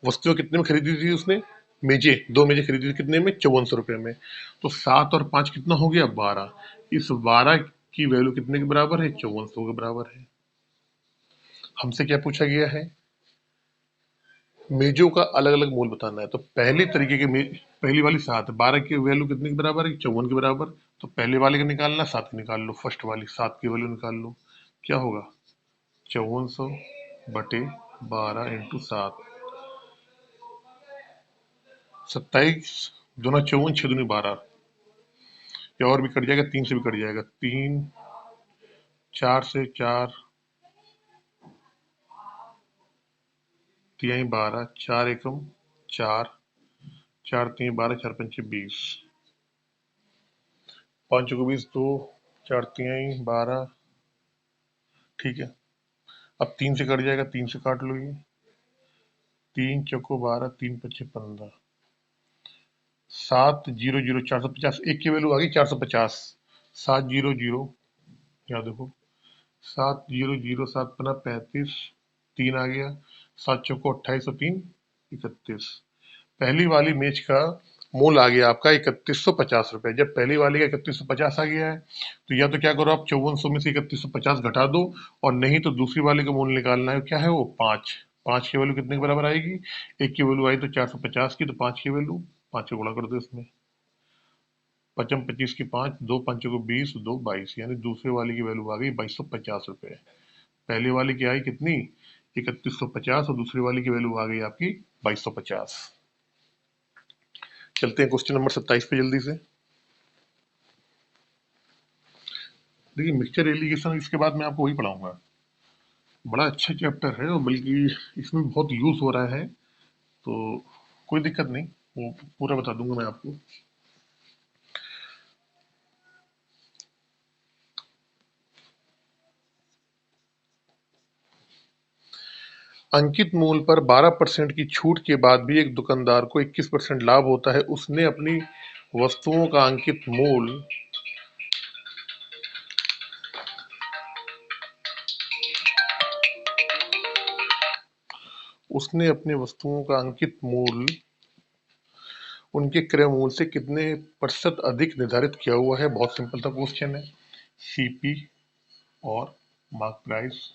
वस्तुएं कितने में खरीदी थी उसने, मेजे, 2 मेजे खरीदी थी कितने में, 5400 रुपए में। तो 7 और 5 कितना हो गया, 12। इस 12 की वैल्यू कितने के बराबर है, 5400 के बराबर है। हमसे क्या पूछा गया है, मेजों का अलग अलग मूल्य बताना है। तो पहले तरीके के पहली वाली 7, 12 की वैल्यू कितने के बराबर है, 54 के बराबर। तो पहले वाले का निकालना, 7 की निकाल लो, फर्स्ट वाली 7 की वैल्यू निकाल लो, क्या होगा, 5400/12 × 7, 27, 2×4 6×2 12। या और भी कट जाएगा, 3 से भी कट जाएगा, 3, 4 से 4, 3×12, 4×1 4, 4×3 12, 4×5 20, 5×20 2, 4×3 12। ठीक है, अब 3 से कट जाएगा, 3 से काट लो ये, 3×4 12, 3×5 15, 700 450, एक की वैल्यू आ गई 450, 700, यहाँ देखो, 700 7×5 35, 3 आ गया, 7×4 28 और 3 31। पहली वाली मेज का मूल आ गया आपका 3150 रुपए। जब पहली वाली का 3150 आ गया है, तो या तो क्या करो आप 5400 में से 3150 घटा दो, और नहीं तो दूसरी वाली का मूल निकालना है, क्या है वो, 5। 5 की वैल्यू कितने के बराबर आएगी, एक की वैल्यू आई तो 450 की, तो 5 की वैल्यू, 5 से गुणा कर दो इसमें, 5×25 की 5, 2×5 = 20, 2×22, यानी दूसरे वाली की वैल्यू आ गई 2250 रुपए। पहले वाली की आई कितनी, 3150, और दूसरी वाली की वैल्यू आ गई आपकी 2250। चलते हैं क्वेश्चन नंबर 27 पे जल्दी से। देखिए मिक्सचर एलिगेशन, इसके बाद मैं आपको वही पढ़ाऊंगा। बड़ा अच्छा चैप्टर है, और बल्कि इसमें बहुत यूज हो रहा है, तो कोई दिक्कत नहीं, वो पूरा बता दूंगा मैं आपको। अंकित मूल्य पर 12% की छूट के बाद भी एक दुकानदार को 21% लाभ होता है। उसने अपनी वस्तुओं का अंकित मूल्य उसने अपने वस्तुओं का अंकित मूल्य उनके क्रय मूल्य से कितने प्रतिशत अधिक निर्धारित किया हुआ है। बहुत सिंपल सा क्वेश्चन है। सीपी और मार्क प्राइस,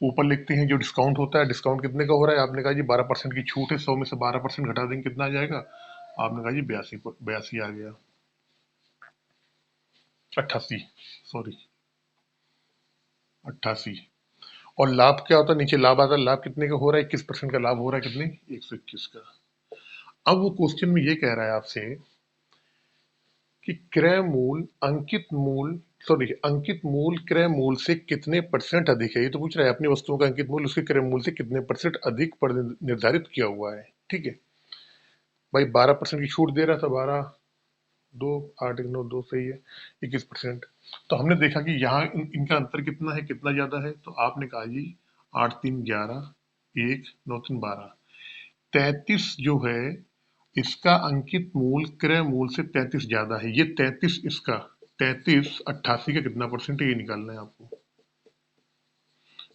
ऊपर लिखते हैं जो डिस्काउंट होता है, डिस्काउंट कितने का हो रहा है, आपने कहा जी 12% की छूट है, 100 में से 12% घटा देंगे कितना आ जाएगा, आपने कहा जी 82 आ गया, 88, सॉरी 88। और लाभ क्या होता है, नीचे लाभ आता है, लाभ कितने का हो रहा है, 21% का लाभ हो रहा है, कितने, 121 का। अब वो क्वेश्चन में ये कह रहा है आपसे कि क्रय मूल्य अंकित मूल्य, सॉरी अंकित मूल्य क्रय मूल्य से कितने परसेंट अधिक है। ये तो पूछ रहा है अपनी वस्तुओं का अंकित मूल्य उसके क्रय मूल्य से कितने परसेंट अधिक पर निर्धारित किया हुआ है। ठीक है भाई, 12% की छूट दे रहा था, 12, 2, 8, 9, 2 सही है, 21%। तो हमने देखा कि यहाँ इनका अंतर कितना है, कितना ज्यादा है, तो आपने कहा जी 8×3 = 11, 1, 9×3 = 12, 33 जो है इसका अंकित मूल्य क्रय मूल्य से 33 ज्यादा है। ये 33 इसका, 33 88 का कितना परसेंट है, ये निकालना है आपको।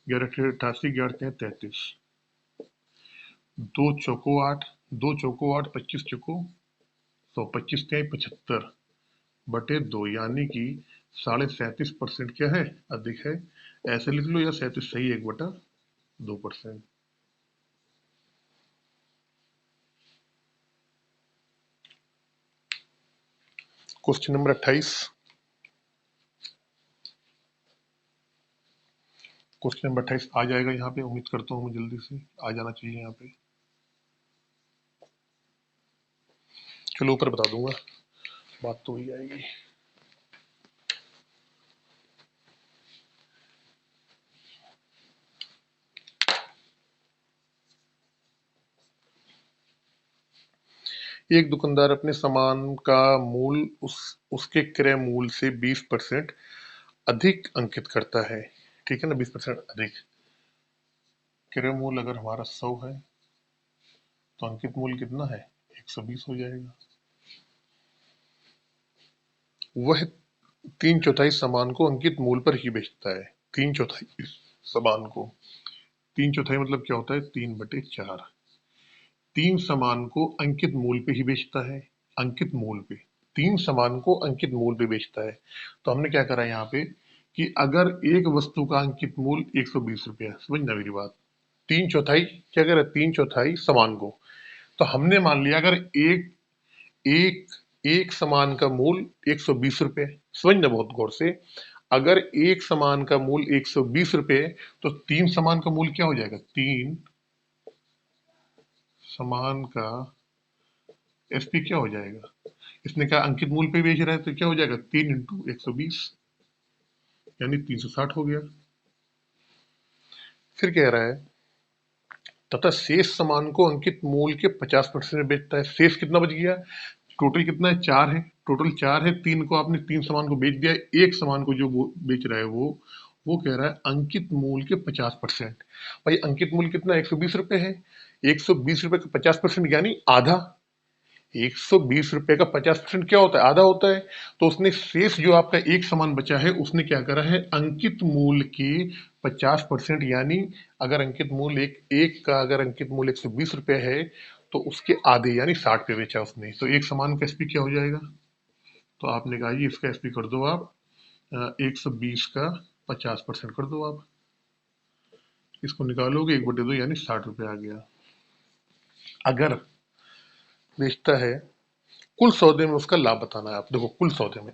11×88, 11×3 = 33, 2×4 = 8, 2×4 = 8, 25×4 = 100, 25×3 = 75/2, यानी कि 37.5% क्या है, अधिक है। ऐसे लिख लो, या 37 सही 1/2%। Question number 28। क्वेश्चन नंबर 28 आ जाएगा यहाँ पे, उम्मीद करता हूँ मैं, जल्दी से आ जाना चाहिए यहाँ पे। चलो ऊपर बता दूंगा, बात तो ही आएगी। एक दुकानदार अपने सामान का मूल्य उसके क्रय मूल्य से 20% अधिक अंकित करता है। ठीक है ना, 20% अधिक। क्रय मूल्य अगर हमारा 100 है, तो अंकित मूल्य कितना है, 120 हो जाएगा। वह 3/4 सामान को अंकित मूल्य पर ही बेचता है। 3/4 सामान को, 3/4 मतलब क्या होता है? 3/4। 3 सामान को अंकित मूल्य पे ही बेचता है। अंकित मूल्य पे, 3 सामान को अंकित मूल्य पे बेचता है। तो हमने क्या करा यहाँ पे कि अगर एक वस्तु का अंकित मूल्य 120 रुपया, समझना मेरी बात, 3/4 क्या करा? 3/4 सामान को। तो हमने मान लिया अगर एक एक एक सामान का मूल्य 120 रुपये, समझना बहुत गौर से, अगर एक सामान का मूल्य 120 रुपये तो 3 सामान का मूल्य क्या हो जाएगा? 3 सामान का एसपी क्या हो जाएगा? इसने कहा अंकित मूल्य पे बेच रहा है तो क्या हो जाएगा? 3 × 120 यानी 360 हो गया। फिर कह रहा है तथा शेष सामान को अंकित मूल्य के 50% में बेचता है। शेष कितना बच गया? टोटल कितना है? 4 है। टोटल 4 है, 3 को आपने 3 सामान को बेच दिया, एक सामान को जो वो बेच रहा है वो कह रहा है अंकित मूल्य के 50%। भाई अंकित मूल्य कितना? 120 रुपये है। 120 रुपये का 50% यानी आधा। 120 रुपये का 50% क्या होता है? आधा होता है। तो उसने शेष जो आपका एक सामान बचा है उसने क्या करा है? अंकित मूल्य के 50% यानी अगर अंकित मूल्य एक का अगर अंकित मूल्य 120 रुपये है तो उसके आधे यानी 60 पे बेचा उसने। तो एक सामान का एसपी क्या हो जाएगा? तो आपने कहा जी इसका एसपी कर दो आप 120 का 50% कर दो आप। इसको निकालोगे 1/2 यानी 60 रुपये आ गया। अगर बेचता है, कुल सौदे में उसका लाभ बताना है। आप देखो कुल सौदे में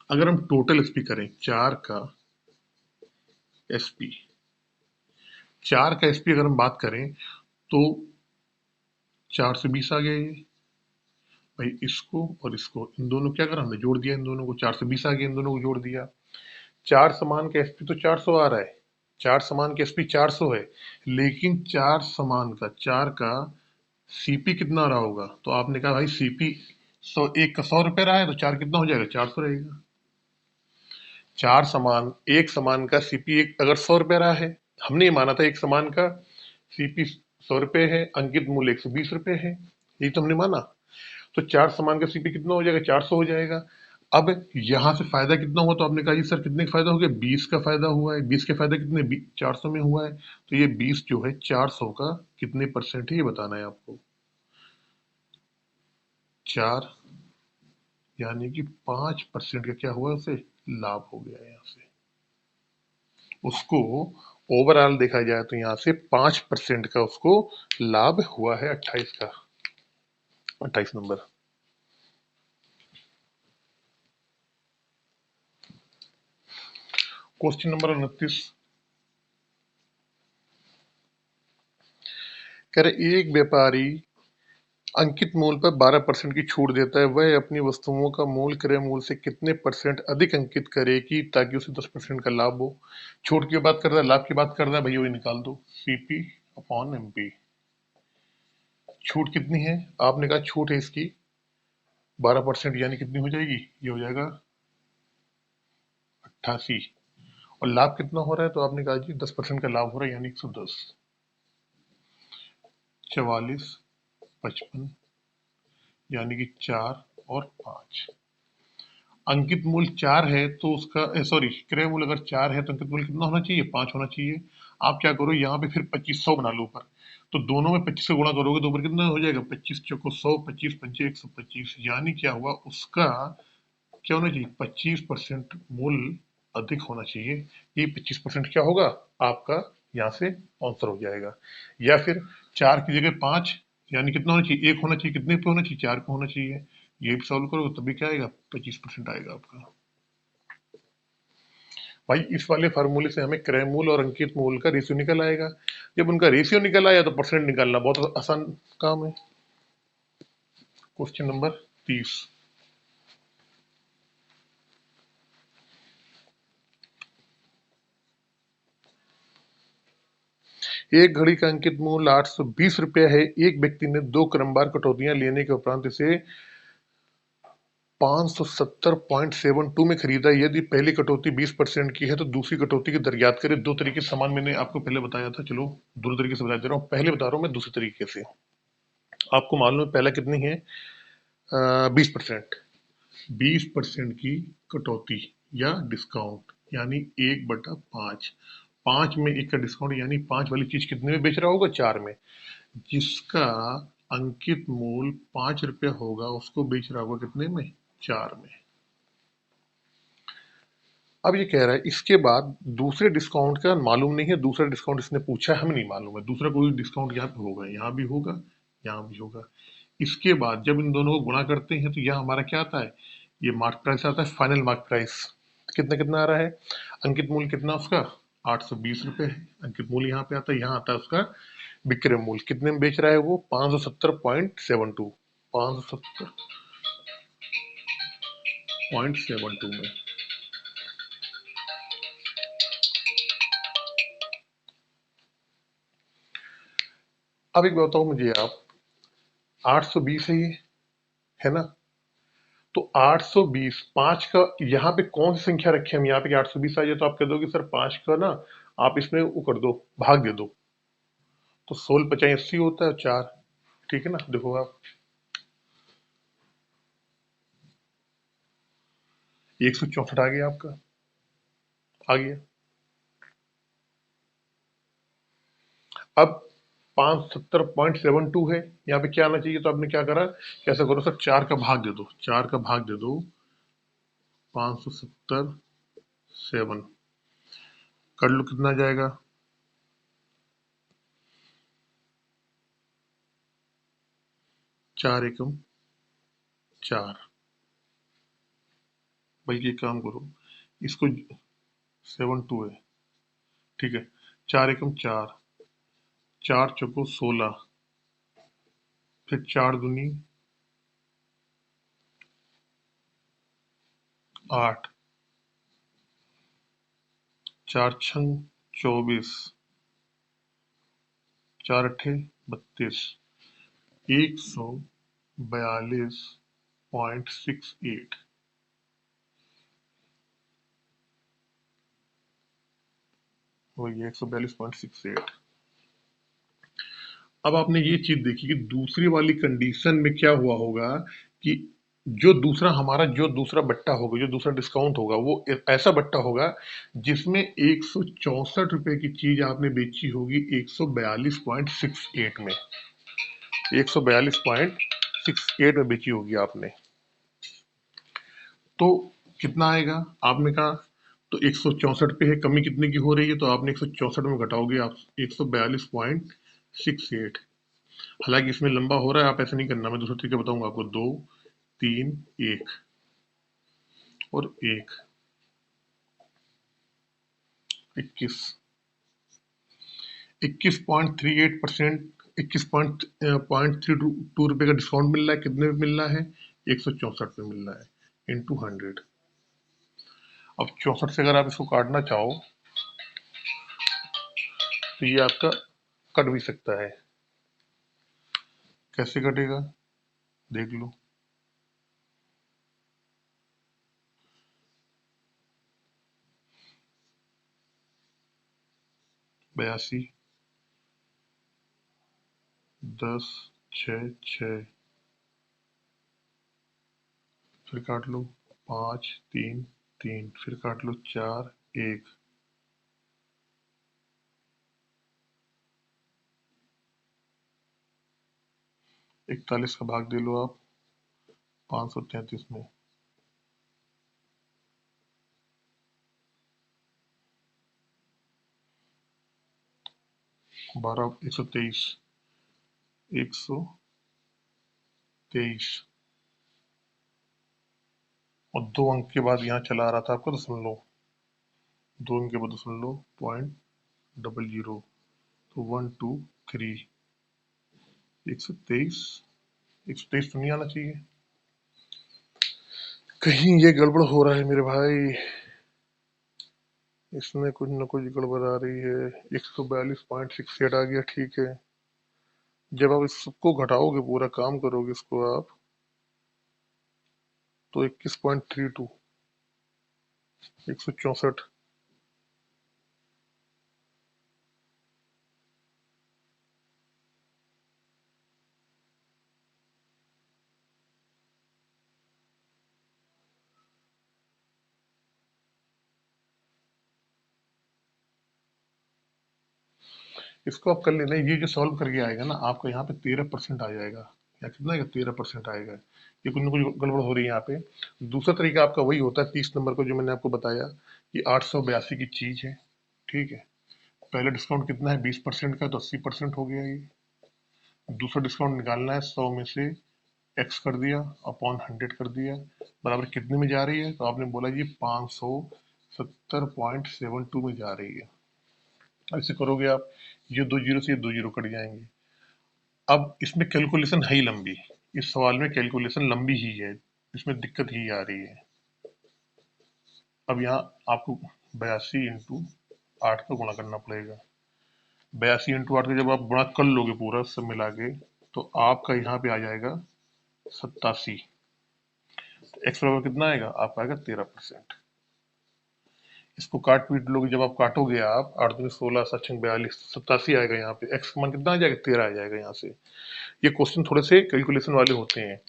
अगर हम टोटल एसपी करें 4 का एसपी, 4 का एसपी अगर हम बात करें तो 4 से 20 आ गया ये। भाई इसको और इसको इन दोनों क्या करा? हमने जोड़ दिया इन दोनों को, 4 से 20 आ गया, इन दोनों को जोड़ दिया। 4 सामान का एसपी तो 400 आ रहा है, 4 सामान का एसपी 400 है, लेकिन 4 सामान का 4 का सीपी कितना रहा होगा? तो आपने कहा भाई सीपी 100, एक का 100 रुपये रहा है तो 4 कितना हो जाएगा? 400 रहेगा। एक सामान का सीपी एक अगर 100 रुपये रहा है, हमने ये माना था एक सामान का सीपी 100 रुपये है, अंकित मूल्य 120 रुपये है, यही तो हमने माना। तो 4 सामान का सीपी कितना हो जाएगा? 400 हो जाएगा। अब यहां से फायदा कितना हुआ? तो आपने कहा जी सर कितने का फायदा हो गया? 20 का फायदा हुआ है। 20 का फायदा कितने? 400 में हुआ है। तो ये 20 जो है 400 का कितने परसेंट है ये बताना है आपको। 4 यानी कि 5% का क्या हुआ? उसे लाभ हो गया। यहाँ से उसको ओवरऑल देखा जाए तो यहाँ से 5% का उसको लाभ हुआ है। 28 का, 28 नंबर। क्वेश्चन नंबर 29 कह रहे एक व्यापारी अंकित मूल्य पर 12% की छूट देता है, वह अपनी वस्तुओं का मूल्य क्रय मूल्य से कितने परसेंट अधिक अंकित करेगी ताकि उसे 10% का लाभ हो? छूट की बात कर रहा है, लाभ की बात कर रहा है, भैया वही निकाल दो, सीपी अपॉन एमपी। छूट कितनी है? आपने कहा छूट है इसकी 12%, यानी कितनी हो जाएगी? ये हो जाएगा 88। और लाभ कितना हो रहा है? तो आपने कहा जी 10% का लाभ हो रहा है यानी 110। 44, 55 यानी कि 4 और 5। अंकित मूल्य 4 है तो उसका सॉरी क्रय मूल्य अगर 4 है तो अंकित मूल्य कितना होना चाहिए? 5 होना चाहिए। आप क्या करो यहाँ पे फिर 2500 बना लो ऊपर, तो दोनों में 25 से गुणा करोगे तो ऊपर कितना हो जाएगा? 25 चौको 100, 25 पंचे 125, यानी क्या हुआ? उसका क्या होना चाहिए? 25% मूल्य अधिक होना चाहिए। ये 25% क्या होगा आपका? यहाँ से आंसर हो जाएगा। या फिर 4 की जगह 5 यानी कितना होना चाहिए? 1 होना चाहिए। कितने पे होना चाहिए? 4 पे होना चाहिए। ये भी सॉल्व करोगे तभी क्या आएगा? 25% आएगा आपका। भाई इस वाले फार्मूले से हमें क्रय मूल्य और अंकित मूल्य का रेशियो निकल आएगा। जब उनका रेशियो निकल आया तो परसेंट निकालना बहुत आसान काम है। क्वेश्चन नंबर 30 एक घड़ी का अंकित मूल्य 820 रुपया है। एक व्यक्ति ने 2 क्रमवार कटौतियां लेने के उपरांत इसे 570.72 में खरीदा। यदि पहली कटौती 20% की है तो दूसरी कटौती की दर ज्ञात करें। दो तरीके से समान मैंने आपको पहले बताया था, चलो दो तरीके से बता दे रहा हूँ। पहले बता रहा हूँ मैं दूसरे तरीके से। आपको मालूम है पहला कितनी है? 20%। 20% की कटौती या डिस्काउंट, यानी 1/5। 5 में 1 का डिस्काउंट, यानी 5 वाली चीज कितने में बेच रहा होगा? 4 में। जिसका अंकित मूल्य 5 रुपया होगा उसको बेच रहा होगा कितने में? 4 में। अब ये कह रहा है इसके बाद दूसरे डिस्काउंट का मालूम नहीं है, दूसरा डिस्काउंट इसने पूछा है, हमें नहीं मालूम है दूसरा कोई डिस्काउंट यहाँ पे होगा, यहाँ भी होगा, यहाँ भी होगा। इसके बाद जब इन दोनों को गुणा करते हैं तो यह हमारा क्या आता है? ये मार्क प्राइस आता है, फाइनल मार्क प्राइस। कितना कितना आ रहा है? अंकित मूल्य कितना उसका? 820 रुपये है। अंकित मूल्य यहाँ पे आता है, यहाँ आता है उसका विक्रय मूल्य। कितने में बेच रहा है वो? 570.72। 570.72 में। अब एक बताओ मुझे आप, 820 है ये, है ना? तो 820, 5 का यहाँ पे कौन सी संख्या रखे हम? यहाँ पे 820 आ जाए तो आप कह दोगे सर 5 का ना आप इसमें वो कर दो, भाग दे दो। तो 16 50 80 होता है 4। ठीक है ना? देखो आप, 164 आ गया आपका, आ गया। अब 570.72 है, यहाँ पे क्या आना चाहिए? तो आपने क्या करा? कैसे करो सर? 4 का भाग दे दो, 4 का भाग दे दो 570 कर लो, कितना जाएगा? 4 एकम 4। बल्कि एक काम करो, इसको 72 है, ठीक है। 4 एकम 4, 4 चौको 16, फिर 4 दूनी 8, 4 छंग 24, 4 अट्ठे 32, 142.68। वही 142.68। अब आपने ये चीज देखी कि दूसरी वाली कंडीशन में क्या हुआ होगा कि जो दूसरा हमारा जो दूसरा बट्टा होगा, जो दूसरा डिस्काउंट होगा, वो ऐसा बट्टा होगा जिसमें 164 रुपए की चीज आपने बेची होगी 142.68 में। 142.68 में बेची होगी आपने, तो कितना आएगा? आपने कहा तो 164 पे है, कमी कितने की हो रही है? तो आपने 164 में घटाओगे आप 142.68। हालांकि इसमें लंबा हो रहा है, आप ऐसे नहीं करना, मैं दूसरा तरीका बताऊंगा आपको। 2 3 1 और 1 21, 21.38%, 21.32 रुपए का डिस्काउंट मिल रहा है। कितने में मिल रहा है? 164 पे मिल रहा है, इंटू 100। अब 64 से अगर आप इसको काटना चाहो तो ये आपका कट भी सकता है। कैसे कटेगा देख लो। 82, 10, 6, 6, फिर काट लो 5, 3, 3, फिर काट लो 4, 1, 41 का भाग दे लो आप 533 में। 12, 123, 123, और 2 अंक के बाद यहाँ चला आ रहा था आपका दशमलव, 2 अंक के बाद दशमलव, 0.00, तो 123, 123, 123 तो नहीं आना चाहिए, कहीं ये गड़बड़ हो रहा है मेरे भाई, इसमें कुछ न कुछ गड़बड़ आ रही है। 142.68 आ गया, ठीक है। जब आप इसको घटाओगे, पूरा काम करोगे इसको आप, तो 21.32, 164, इसको आप कर लेना, ये जो सॉल्व करके आएगा ना आपका यहाँ पे 13% आ जाएगा, या कितना आएगा 13% आएगा। ये कुछ ना कुछ गड़बड़ हो रही है यहाँ पे। दूसरा तरीका आपका वही होता है 30 नंबर को जो मैंने आपको बताया कि 882 की चीज है, ठीक है। पहले डिस्काउंट कितना है 20% का, तो 80% हो गया ये। दूसरा डिस्काउंट निकालना है 100 में से एक्स कर दिया अपॉन 100 कर दिया, बराबर कितने में जा रही है, तो आपने बोला जी 570.72 में जा रही है। ऐसे करोगे आप, ये 2 जीरो से ये 2 जीरो कट जाएंगे। अब इसमें कैलकुलेशन है ही लंबी, इस सवाल में कैलकुलेशन लंबी ही है, इसमें दिक्कत ही आ रही है। अब यहाँ आपको 82 × 8 का गुणा करना पड़ेगा। 82 × 8 का जब आप गुणा कर लोगे पूरा सब मिला के, तो आपका यहाँ पे आ जाएगा 87। एक्स बराबर कितना आएगा, आपका आएगा 13%। इसको काट पीट लोगे, जब आप काटोगे आप 8 दूनी 16 7 6 42 87 आएगा। यहाँ पे एक्स का मान कितना आ जाएगा, 13 आ जाएगा यहाँ से। ये क्वेश्चन थोड़े से कैलकुलेशन वाले होते हैं,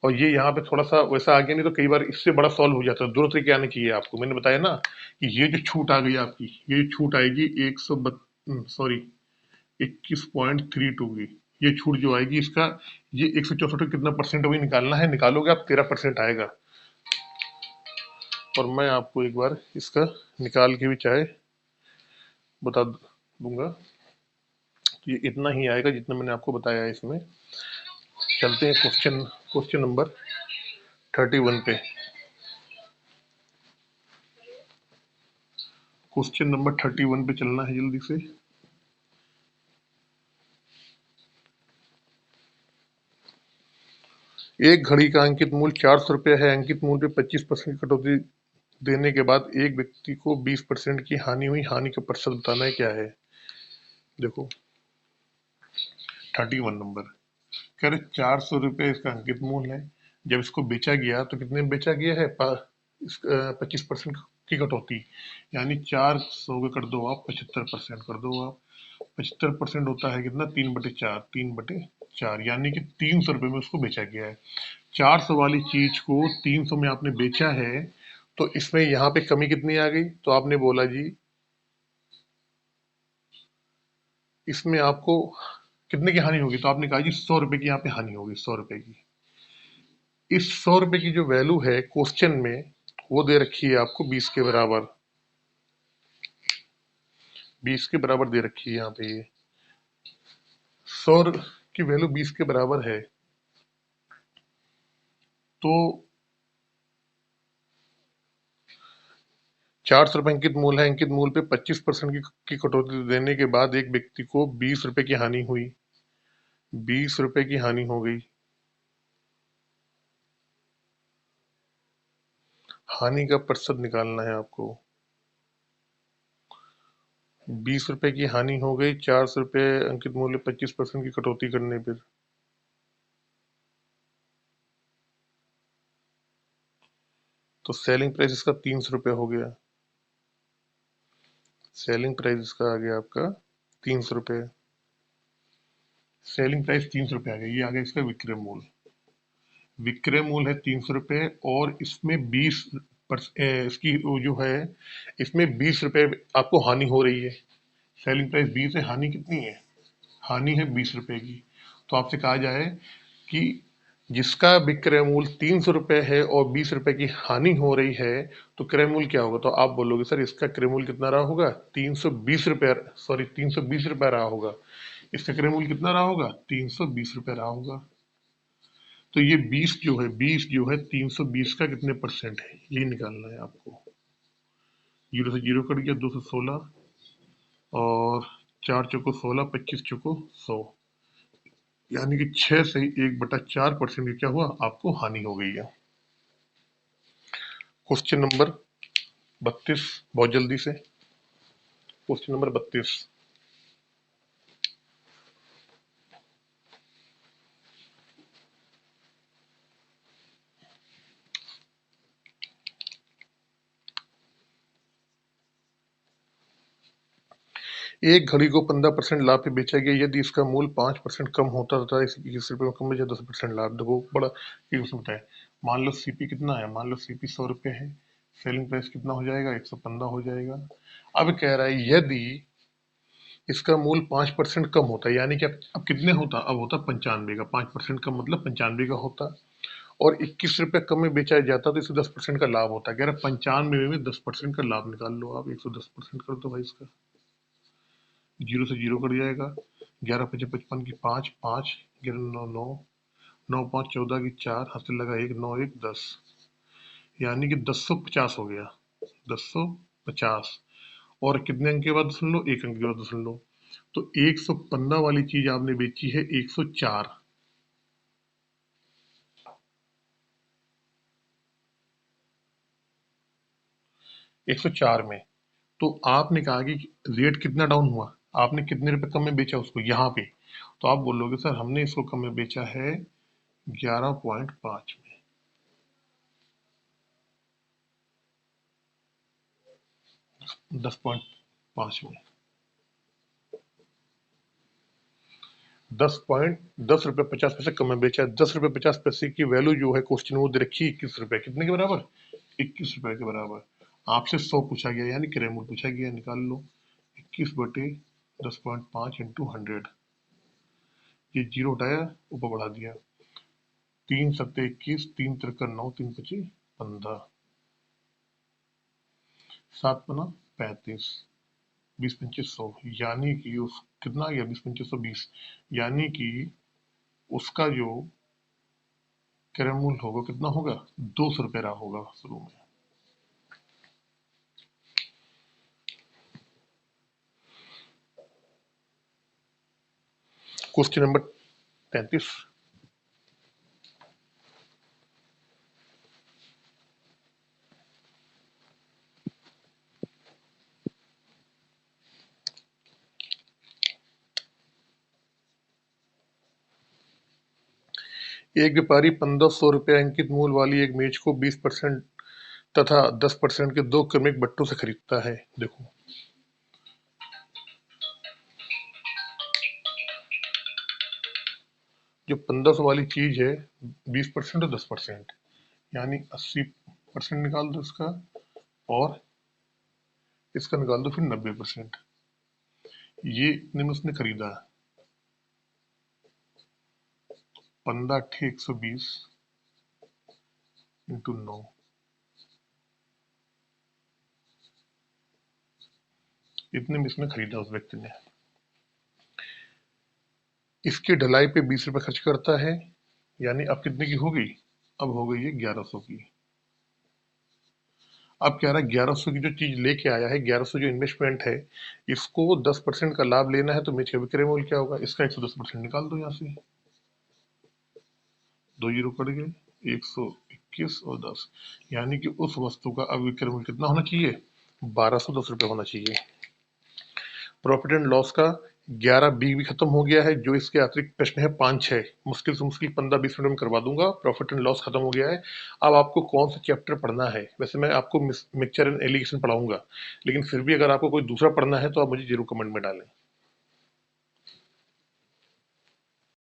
और ये यहाँ पे थोड़ा सा वैसा आ गया, नहीं तो कई बार इससे बड़ा सॉल्व हो जाता है। दोनों तरीके आने चाहिए आपको, मैंने बताया ना कि ये जो छूट आ गई आपकी, ये छूट आएगी 21.32 की। ये छूट जो आएगी इसका, ये 164 कितना परसेंट वही निकालना है, निकालोगे आप 13% आएगा। और मैं आपको एक बार इसका निकाल के भी चाहे बता दूंगा, तो ये इतना ही आएगा जितना मैंने आपको बताया है इसमें। चलते हैं क्वेश्चन नंबर 31 पे। क्वेश्चन नंबर 31 पे चलना है जल्दी से। एक घड़ी का अंकित मूल्य 400 रुपये है। अंकित मूल्य पे 25% की कटौती देने के बाद एक व्यक्ति को 20% की हानि हुई। हानि का प्रतिशत बताना है, क्या है। देखो 31 नंबर कह रहे 400 रुपये इसका अंकित मूल्य है। जब इसको बेचा गया तो कितने में बेचा गया है, 25% की कटौती, यानी 400 के कर दो आप, 75% कर दो आप। 75% होता है कितना, 3/4, 3/4, यानी कि 300 रुपये में उसको बेचा गया है। 400 वाली चीज को 300 में आपने बेचा है, तो इसमें यहाँ पे कमी कितनी आ गई, तो आपने बोला जी इसमें आपको कितने की हानि होगी, तो आपने कहा जी 100 रुपए की यहाँ पे हानि होगी, 100 रुपए की। इस 100 रुपए की जो वैल्यू है क्वेश्चन में, वो दे रखी है आपको 20 के बराबर। 20 के बराबर दे रखी है यहाँ पे, ये 100 की वैल्यू 20 के बराबर है। तो 400 रुपए अंकित मूल्य है। अंकित मूल्य पे 25% की कटौती देने के बाद एक व्यक्ति को 20 रुपए की हानि हुई। 20 रुपए की हानि हो गई। हानि का प्रतिशत निकालना है आपको। 20 रुपए की हानि हो गई, 400 रुपए अंकित मूल्य 25% की कटौती करने पर। तो सेलिंग प्राइस इसका 300 रुपये हो गया। सेलिंग प्राइस इसका आ गया आपका 300 रुपये। सेलिंग प्राइस 300 रुपये आ गया, ये आ गया इसका विक्रय मूल्य। विक्रय मूल्य है 300 रुपये, और इसमें 20 इसकी वो जो है, इसमें 20 रुपये आपको हानि हो रही है। सेलिंग प्राइस 20 है, हानि कितनी है, हानि है 20 रुपये की। तो आपसे कहा जाए कि जिसका विक्रय मूल्य 300 रुपये है और 20 रुपये की हानि हो रही है, तो क्रय मूल्य क्या होगा, तो आप बोलोगे सर इसका क्रय मूल्य कितना रहा होगा, 320 रुपये, सॉरी 320 रुपये रहा होगा। इसका क्रय मूल्य कितना रहा होगा, 320 रुपये रहा होगा। तो ये 20 जो है 320 का कितने परसेंट है, ये निकालना है आपको। 0 से 0 कट गया, 2 से 16, और 4 चौको 16, 25 चौको 100, यानी कि 6 से 1/4% की क्या हुआ, आपको हानि हो गई है। क्वेश्चन नंबर 32, बहुत जल्दी से क्वेश्चन नंबर 32। एक घड़ी को 15% लाभ पे बेचा गया, यदि इसका मूल्य 5% कम होता था, इसे 21 रुपये में कम बेचा 10% लाभ। देखो बड़ा ये उसमें बताया। मान लो सीपी कितना है, मान लो सीपी 100 रुपये है, सेलिंग प्राइस कितना हो जाएगा, 115 हो जाएगा। अब कह रहा है इसका मूल 5% कम होता है, यानी कि अब कितने होता, अब होता 95 का। 5% कम मतलब 95 का होता, और 21 रुपये कम में बेचा जाता तो इसे 10% का लाभ होता है। कह रहा 95 में 10% का लाभ निकाल लो आप। 110% कर दो भाई इसका, जीरो से जीरो कट जाएगा। 11×5 = 55 की 5, 5 11 9 9, 9×5 = 14 की 4, हाथ से लगा 1, 9 1 10, यानी कि 1050 हो गया। 1050। और कितने अंक के बाद सुन लो, एक अंक के बाद सुन लो। तो 115 वाली चीज आपने बेची है 104। 104 में तो आपने कहा कि रेट कितना डाउन हुआ, आपने कितने रुपए कम में बेचा उसको यहाँ पे, तो आप बोलोगे सर हमने इसको कम में बेचा है 11.5 में। 10.5 में 10.10 रुपये 50 पैसे कम में बेचा है। 10 रुपये 50 पैसे की वैल्यू जो है क्वेश्चन वो दे रखी है 21 रुपए, कितने के बराबर, 21 रुपए के बराबर। आपसे 100 पूछा गया, यानी क्रयमूल्य पूछा गया, निकाल लो। 21/10.5 × 100, ये जीरो हटाया ऊपर बढ़ा दिया। 3×7 = 21, 3×3 = 9, 3×5 = 15, 7×5 = 35, 20×5 = 100, यानी कि उस कितना आ गया, 20×5 = 120, यानी कि उसका जो क्रय मूल्य होगा कितना होगा, 200 रुपये रहा होगा शुरू में। Question number 33। एक व्यापारी 1500 रुपये अंकित मूल्य वाली एक मेज को 20% तथा 10% के दो क्रमिक बट्टों से खरीदता है। देखो जो 1500 वाली चीज है, 20% और 10%, यानी 80% निकाल दो इसका, और इसका निकाल दो फिर 90%। ये इतने में उसने खरीदा, 15×8 = 120 × 9, इतने में इसने खरीदा उस व्यक्ति ने। इसकी ढलाई पे 20 रुपये खर्च करता है, यानी अब कितने की हो गई, अब हो गई है 1100 की। अब कह रहा है 1100 की जो चीज लेके आया है, 1100 जो इन्वेस्टमेंट है, इसको 10% का लाभ लेना है, तो मेज का विक्रय मूल्य क्या होगा, इसका 110% निकाल दो यहाँ से। 2 जीरो कट गए, 121 और 10, यानी कि उस वस्तु का अब विक्रय मूल्य कितना होना चाहिए, 1210 रुपये होना चाहिए। प्रॉफिट एंड लॉस का 11B भी खत्म हो गया है। जो इसके अतिरिक्त प्रश्न है 5-6, मुश्किल से मुश्किल 15-20 मिनट में करवा दूंगा। प्रॉफिट एंड लॉस खत्म हो गया है। अब आपको कौन सा चैप्टर पढ़ना है, वैसे मैं आपको मिक्सचर एंड एलिगेशन पढ़ाऊंगा, लेकिन फिर भी अगर आपको कोई दूसरा पढ़ना है तो आप मुझे जरूर कमेंट में डालें।